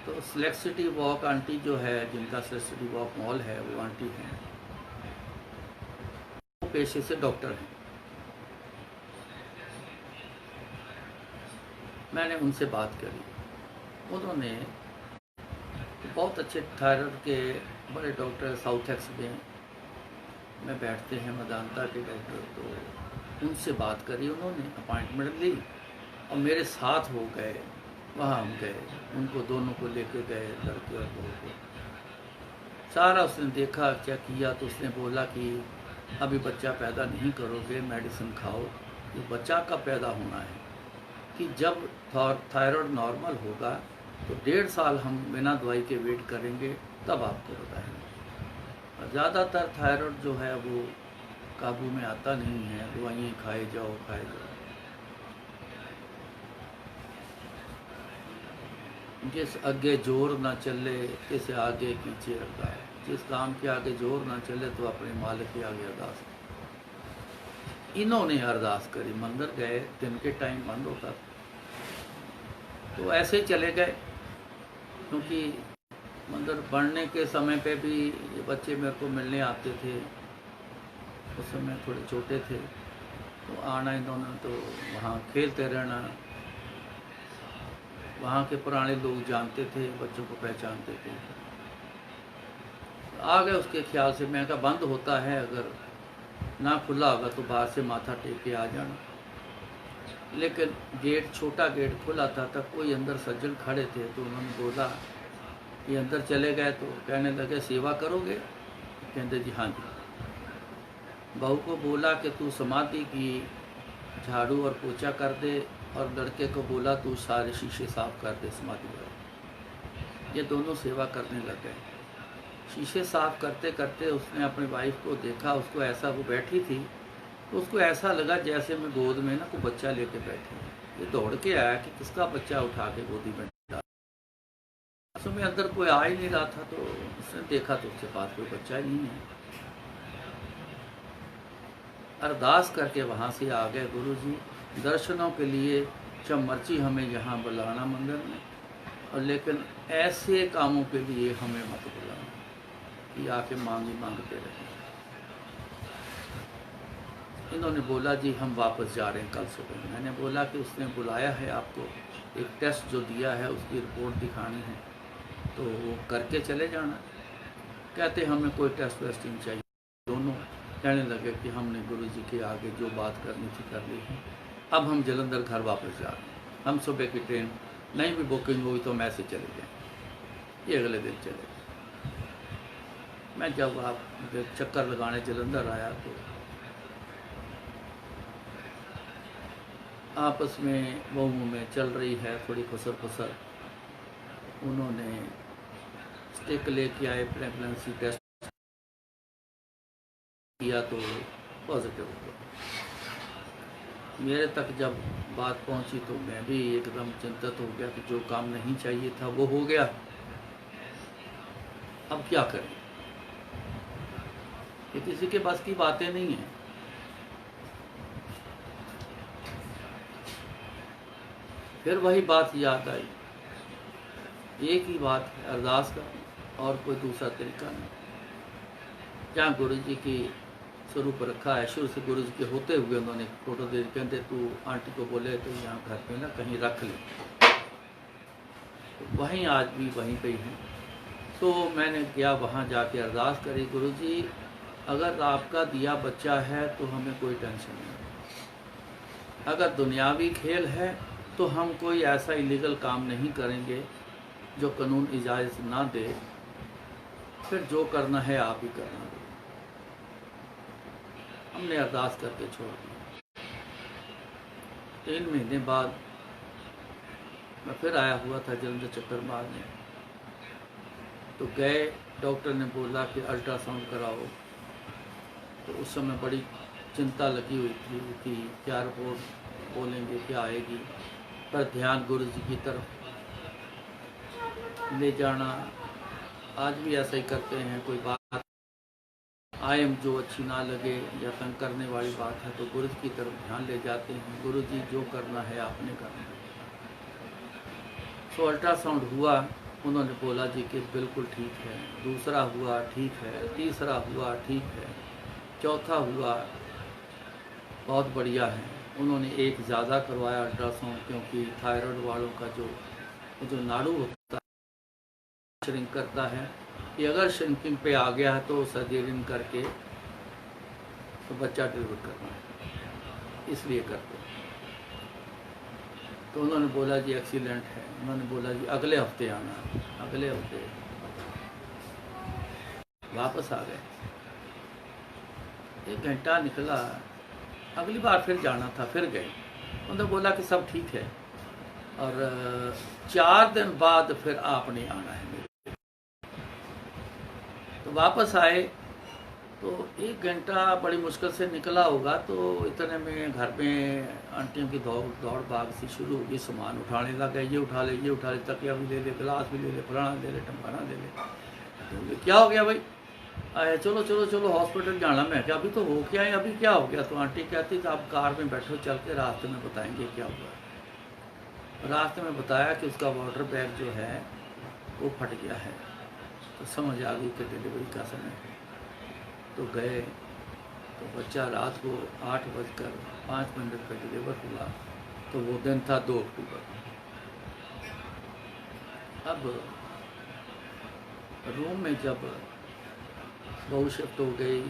तो सिलेक्ट सिटी वॉक आंटी जो है, जिनका सिलेक्ट सिटी वॉक मॉल है, वो आंटी हैं, वो पेशे से डॉक्टर हैं। मैंने उनसे बात करी, उन्होंने बहुत अच्छे थायराइड के बड़े डॉक्टर साउथ एक्स में बैठते हैं, मदानता के डॉक्टर, तो उनसे बात करी, उन्होंने अपॉइंटमेंट ली और मेरे साथ हो गए। वहाँ हम गए, उनको दोनों को लेके गए, लड़के और बहू को। सारा उसने देखा, चेक किया, तो उसने बोला कि अभी बच्चा पैदा नहीं करोगे, मेडिसिन खाओ। ये बच्चा कब पैदा होना है कि जब थायराइड नॉर्मल होगा तो 1.5 साल हम बिना दवाई के वेट करेंगे, तब आपको बताएंगे। ज़्यादातर थायराइड जो है वो काबू में आता नहीं है, दवाइयाँ खाए जाओ। जिस आगे जोर ना चले तिस आगे कीजिए अरदास। जिस काम के आगे जोर ना चले तो अपने मालिक के आगे अरदास। इन्होंने अरदास करी, मंदिर गए, दिन के टाइम बंद होता था, तो ऐसे ही चले गए। क्योंकि मंदिर बढ़ने के समय पे भी ये बच्चे मेरे को मिलने आते थे, उस समय थोड़े छोटे थे, तो आना इन्होंने, तो वहाँ खेलते रहना। वहाँ के पुराने लोग जानते थे, बच्चों को पहचानते थे। आ गए उसके ख्याल से। मैं कहा बंद होता है, अगर ना खुला होगा तो बाहर से माथा टेक के आ जाना। लेकिन गेट, छोटा गेट खुला था, तब कोई अंदर सज्जन खड़े थे, तो उन्होंने बोला कि अंदर चले गए, तो कहने लगे सेवा करोगे? कहते जी हाँ जी। बहू को बोला कि तू समाधि की झाड़ू और पोछा कर दे, और लड़के को बोला तू सारे शीशे साफ कर दे समाधि वाले। ये दोनों सेवा करने लग गए। शीशे साफ करते करते उसने अपनी वाइफ को देखा, उसको ऐसा, वो बैठी थी, तो उसको ऐसा लगा जैसे मैं गोद में ना कोई बच्चा लेके बैठी हूँ। ये दौड़ के आया कि किसका बच्चा उठा के गोदी में डाला। उसमें अंदर कोई आ ही नहीं रहा था, तो उसने देखा तो उसके पास कोई बच्चा ही नहीं है। अरदास करके वहाँ से आ गए, गुरु जी दर्शनों के लिए जब मर्जी हमें यहाँ बुलाना मंदिर में, और लेकिन ऐसे कामों के लिए हमें मत बुलाना कि आके मांगते रहे। इन्होंने बोला जी हम वापस जा रहे हैं कल सुबह। मैंने बोला कि उसने बुलाया है आपको, एक टेस्ट जो दिया है उसकी रिपोर्ट दिखानी है, तो वो करके चले जाना। कहते हमें कोई टेस्ट वेस्ट नहीं चाहिए। दोनों कहने लगे कि हमने गुरुजी के आगे जो बात करनी थी कर ली है, अब हम जलंधर घर वापस जा रहे हैं। हम सुबह की ट्रेन नहीं भी बुकिंग हुई तो मैं से चले गए, ये अगले दिन चले गए। मैं जब आप चक्कर लगाने जलंधर आया तो आपस में बहू में चल रही है थोड़ी खुसर खुसर। उन्होंने स्टिक लेके आए, प्रेगनेंसी टेस्ट किया तो पॉजिटिव हो गया। मेरे तक जब बात पहुंची तो मैं भी एकदम चिंतित हो गया कि जो काम नहीं चाहिए था वो हो गया, अब क्या करें। ये किसी के पास की बातें नहीं है। फिर वही बात याद आई, एक ही बात है अरदास का, और कोई दूसरा तरीका नहीं। जहाँ गुरु जी की स्वरूप रखा है, शुरू से गुरु जी के होते हुए उन्होंने फोटो दे दी, कहते तू आंटी को बोले तो यहाँ घर पे ना कहीं रख ले, तो वहीं आज भी वहीं पे ही है। तो मैंने गया वहाँ जाके अरदास करी, गुरु जी अगर आपका दिया बच्चा है तो हमें कोई टेंशन नहीं। अगर दुनियावी खेल है तो हम कोई ऐसा इलीगल काम नहीं करेंगे जो कानून इजाज़त ना दे, फिर जो करना है आप ही करना। हमने अरदास करके छोड़ दिया। 3 महीने बाद मैं फिर आया हुआ था जलंधर चक्कर मारने, तो गए, डॉक्टर ने बोला कि अल्ट्रासाउंड कराओ। तो उस समय बड़ी चिंता लगी हुई थी कि क्या रिपोर्ट बोलेंगे, क्या आएगी, पर ध्यान गुरु जी की तरफ ले जाना। आज भी ऐसा ही करते हैं, कोई बात आयम जो अच्छी ना लगे या तंग करने वाली बात है तो गुरु जी की तरफ ध्यान ले जाते हैं, गुरु जी जो करना है आपने करना है। तो अल्ट्रासाउंड हुआ, उन्होंने बोला जी कि बिल्कुल ठीक है, दूसरा हुआ ठीक है, तीसरा हुआ ठीक है, चौथा हुआ बहुत बढ़िया है। उन्होंने एक ज़्यादा करवाया अल्ट्रासाउंड, क्योंकि थायराइड वालों का जो नाड़ू होता है श्रिंक करता है, कि अगर श्रिंकिंग पे आ गया है तो सर्जरी करके तो बच्चा डिलीवर करना है, इसलिए करते हैं। तो उन्होंने बोला जी एक्सीलेंट है। उन्होंने बोला जी अगले हफ्ते आना। अगले हफ्ते वापस आ गए। 1 घंटा निकला, अगली बार फिर जाना था, फिर गए। उन्होंने बोला कि सब ठीक है, और 4 दिन बाद फिर आपने आना है मेरे। तो वापस आए तो 1 घंटा बड़ी मुश्किल से निकला होगा, तो इतने में घर में आंटियों की दौड़ भाग सी शुरू हो गई। सामान उठाने लगे, ये उठा ले, ये उठा ले, तकिया भी ले ले, गिलास भी ले ले, फलाना ले ले, टमकाना ले ले। तो क्या हो गया भाई, आए चलो चलो चलो हॉस्पिटल जाना। मैं क्या अभी तो हो क्या है, अभी क्या हो गया? तो आंटी कहती तो आप कार में बैठो, चल के रास्ते में बताएंगे क्या हुआ। रास्ते में बताया कि उसका वाटर बैग जो है वो फट गया है। तो समझ आ गई कि डिलीवरी का समय है। तो गए तो बच्चा रात को 8:05 पर डिलीवर हुआ। तो वो दिन था 2 अक्टूबर। अब रूम में जब बहू शिफ्ट हो गई,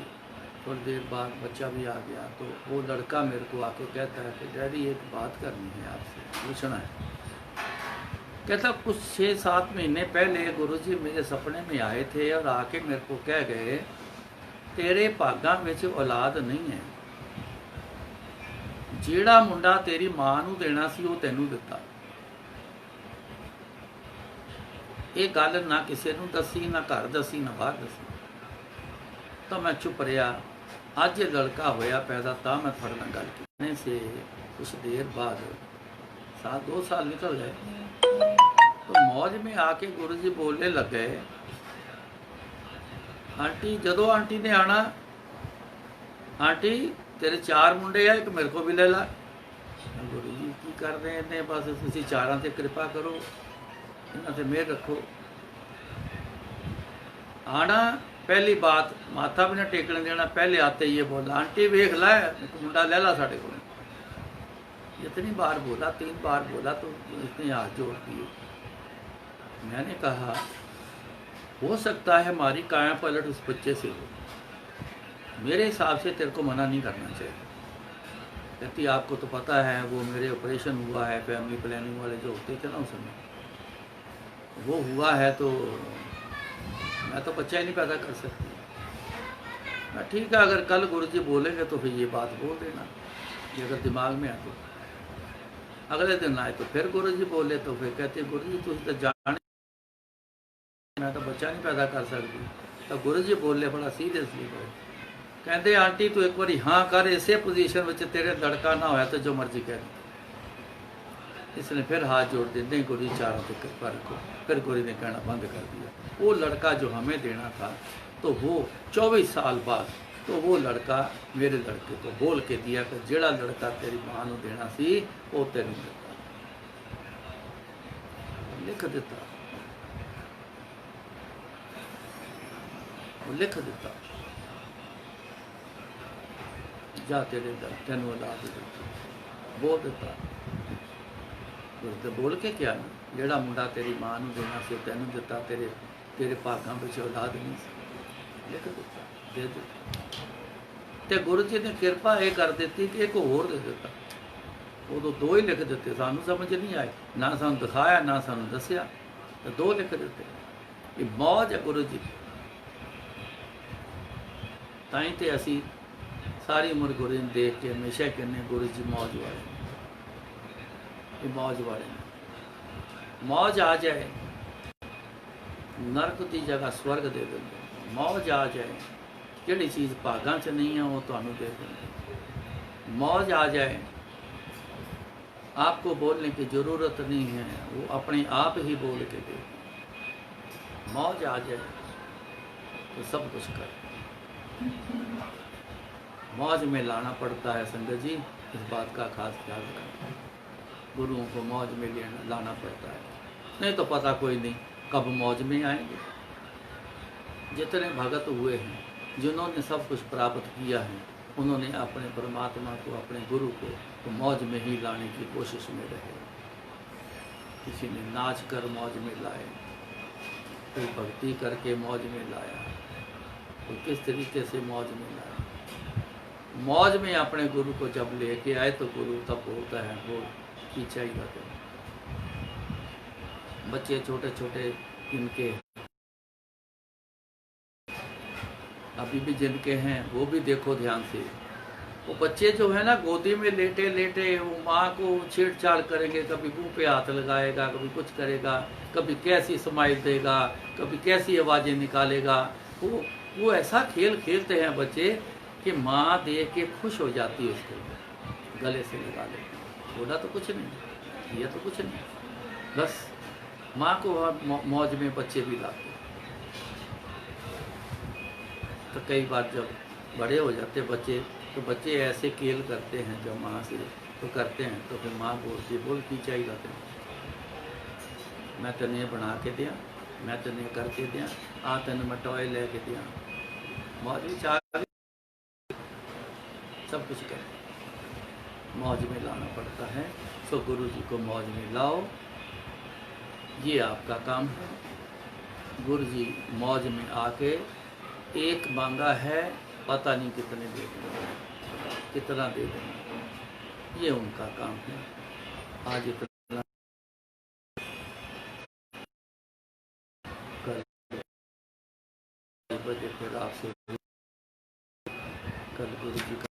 थोड़ी देर बाद बच्चा भी आ गया, तो वो लड़का मेरे को आके कहता है कि डैडी एक बात करनी है आपसे, पूछना है। कहता कुछ 6-7 महीने पहले गुरुजी मेरे सपने में आए थे और आके मेरे को कह गए तेरे भागा में औलाद नहीं है, जेड़ा मुंडा तेरी मां नू देना सी वो तैनू दिता। ये गल ना किसी नू दसी, ना घर दसी, ना बाहर दसी। तो मैं चुप रहा। अज ये लड़का होया पैदा तो मैं थोड़े नाल गल करने से कुछ देर बाद 2 साल निकल गए। तो मौज में आके गुरु जी बोलने लग गए, आंटी जदों आंटी ने आना, आंटी तेरे 4 मुंडे आ, एक मेरे को भी ले ला। गुरु जी की कर रहे ने, बस तुसी 4 से कृपा करो, इन्हां ते मेहर रखो। आना पहली बात माथा भी ना टेकने देना, पहले आते ही ये बोला आंटी वेख ला एक मुंडा ले ला साडे को। इतनी बार बोला, 3 बार बोला तो इसने हाथ जोड़ दिए। मैंने कहा हो सकता है हमारी काया पलट उस बच्चे से हो, मेरे हिसाब से तेरे को मना नहीं करना चाहिए। कहती आपको तो पता है वो मेरे ऑपरेशन हुआ है, फैमिली प्लानिंग वाले जो होते थे ना उस समय, वो हुआ है तो मैं तो बच्चा ही नहीं पैदा कर सकती। मैं ठीक है, अगर कल गुरुजी बोलेंगे तो फिर ये बात बोल देना, ये अगर दिमाग में आए तो। अगले दिन आए तो फिर गुरुजी बोले तो फिर कहते गुरुजी तुम तो जाने मैं तो बच्चा नहीं पैदा कर सकती। तो गुरुजी बोले बड़ा सीरियसली बोले, कहते आंटी तू एक बार हाँ कर, इसे पोजीशन में तेरे लड़का ना होया तो जो मर्जी कह। इसने फिर हाथ जोड़ दिए, नहीं गुरुजी चारों तक कृपा रखो। फिर गुरु ने कहना बंद कर दिया। वो लड़का जो हमें देना था तो वो 24 साल बाद तो वो लड़का मेरे लड़के को बोल के दिया कि जेड़ा लड़का तेरी मां नूं देना सी वो तेनूं दिता, लिख दिता, वो लिख दिता, जा तेरे तेनूं औलाद दिता, बोल दिता। बोल के क्या ना, जेड़ा मुंडा तेरी मां नूं देना सी तेनूं दिता, तेरे तेरे भागां विच औलाद नहीं सी, लिख दिता, दे दिता। तो गुरु जी ने कृपा ये कर दी कि एक होर दे दिता। उदों 2 ही लिख दिते, सानू समझ नहीं आए, ना सानू दिखाया ना सानू दसिया, तो 2 लिख दिते। ये मौज है गुरु जी। ताई तो असी सारी उम्र गुरु जी देख के हमेशा कहने गुरु जी मौज वाले, ये मौज वाले। मौज आ जाए नरक की जगह स्वर्ग दे देंगे, मौज आ जाए जिहड़ी चीज़ भागां च नहीं है वो तुहानूं दे देंगे। मौज आ जाए आपको बोलने की ज़रूरत नहीं है, वो अपने आप ही बोल के दे। मौज आ जाए तो सब कुछ कर। मौज में लाना पड़ता है संगत जी, इस बात का खास ख्याल रखें। गुरुओं को मौज में लाना पड़ता है, नहीं तो पता कोई नहीं कब मौज में आएंगे। जितने भगत हुए हैं, जिन्होंने सब कुछ प्राप्त किया है, उन्होंने अपने परमात्मा को, अपने गुरु को तो मौज में ही लाने की कोशिश में रहे। किसी ने नाच कर मौज में लाए, कोई भक्ति करके मौज में लाया, कोई किस तरीके से मौज में लाया। मौज में अपने गुरु को जब लेके आए तो गुरु तब बोलता है वो पीछा ही रहते। बच्चे छोटे छोटे इनके अभी भी जिनके हैं वो भी देखो ध्यान से, वो बच्चे जो है ना गोदी में लेटे लेटे वो माँ को छेड़छाड़ करेंगे, कभी मुँह पे हाथ लगाएगा, कभी कुछ करेगा, कभी कैसी स्माइल देगा, कभी कैसी आवाज़ें निकालेगा। वो ऐसा खेल खेलते हैं बच्चे कि माँ देख के खुश हो जाती है, उसको गले से लगा लेती। बोला तो कुछ नहीं, ये तो कुछ नहीं, बस माँ को मौज में बच्चे भी लाते। तो कई बार जब बड़े हो जाते बच्चे तो बच्चे ऐसे खेल करते हैं जब माँ से तो करते हैं, तो फिर माँ बोलती बोल की चाहिए जाते हैं, मैं तेने बना के दिया, मैं तेने करके दिया, आ तेन मैं टॉय लेके दिया, मौज में चाह सब कुछ कर मौज में लाना पड़ता है। तो गुरु जी को मौज में लाओ, ये आपका काम है। गुरु जी मौज में आके एक मांगा है, पता नहीं कितने दे देंगे, कितना दे देंगे, ये उनका काम है। आज इतना, कल बजे फिर आपसे कल गुरु जी का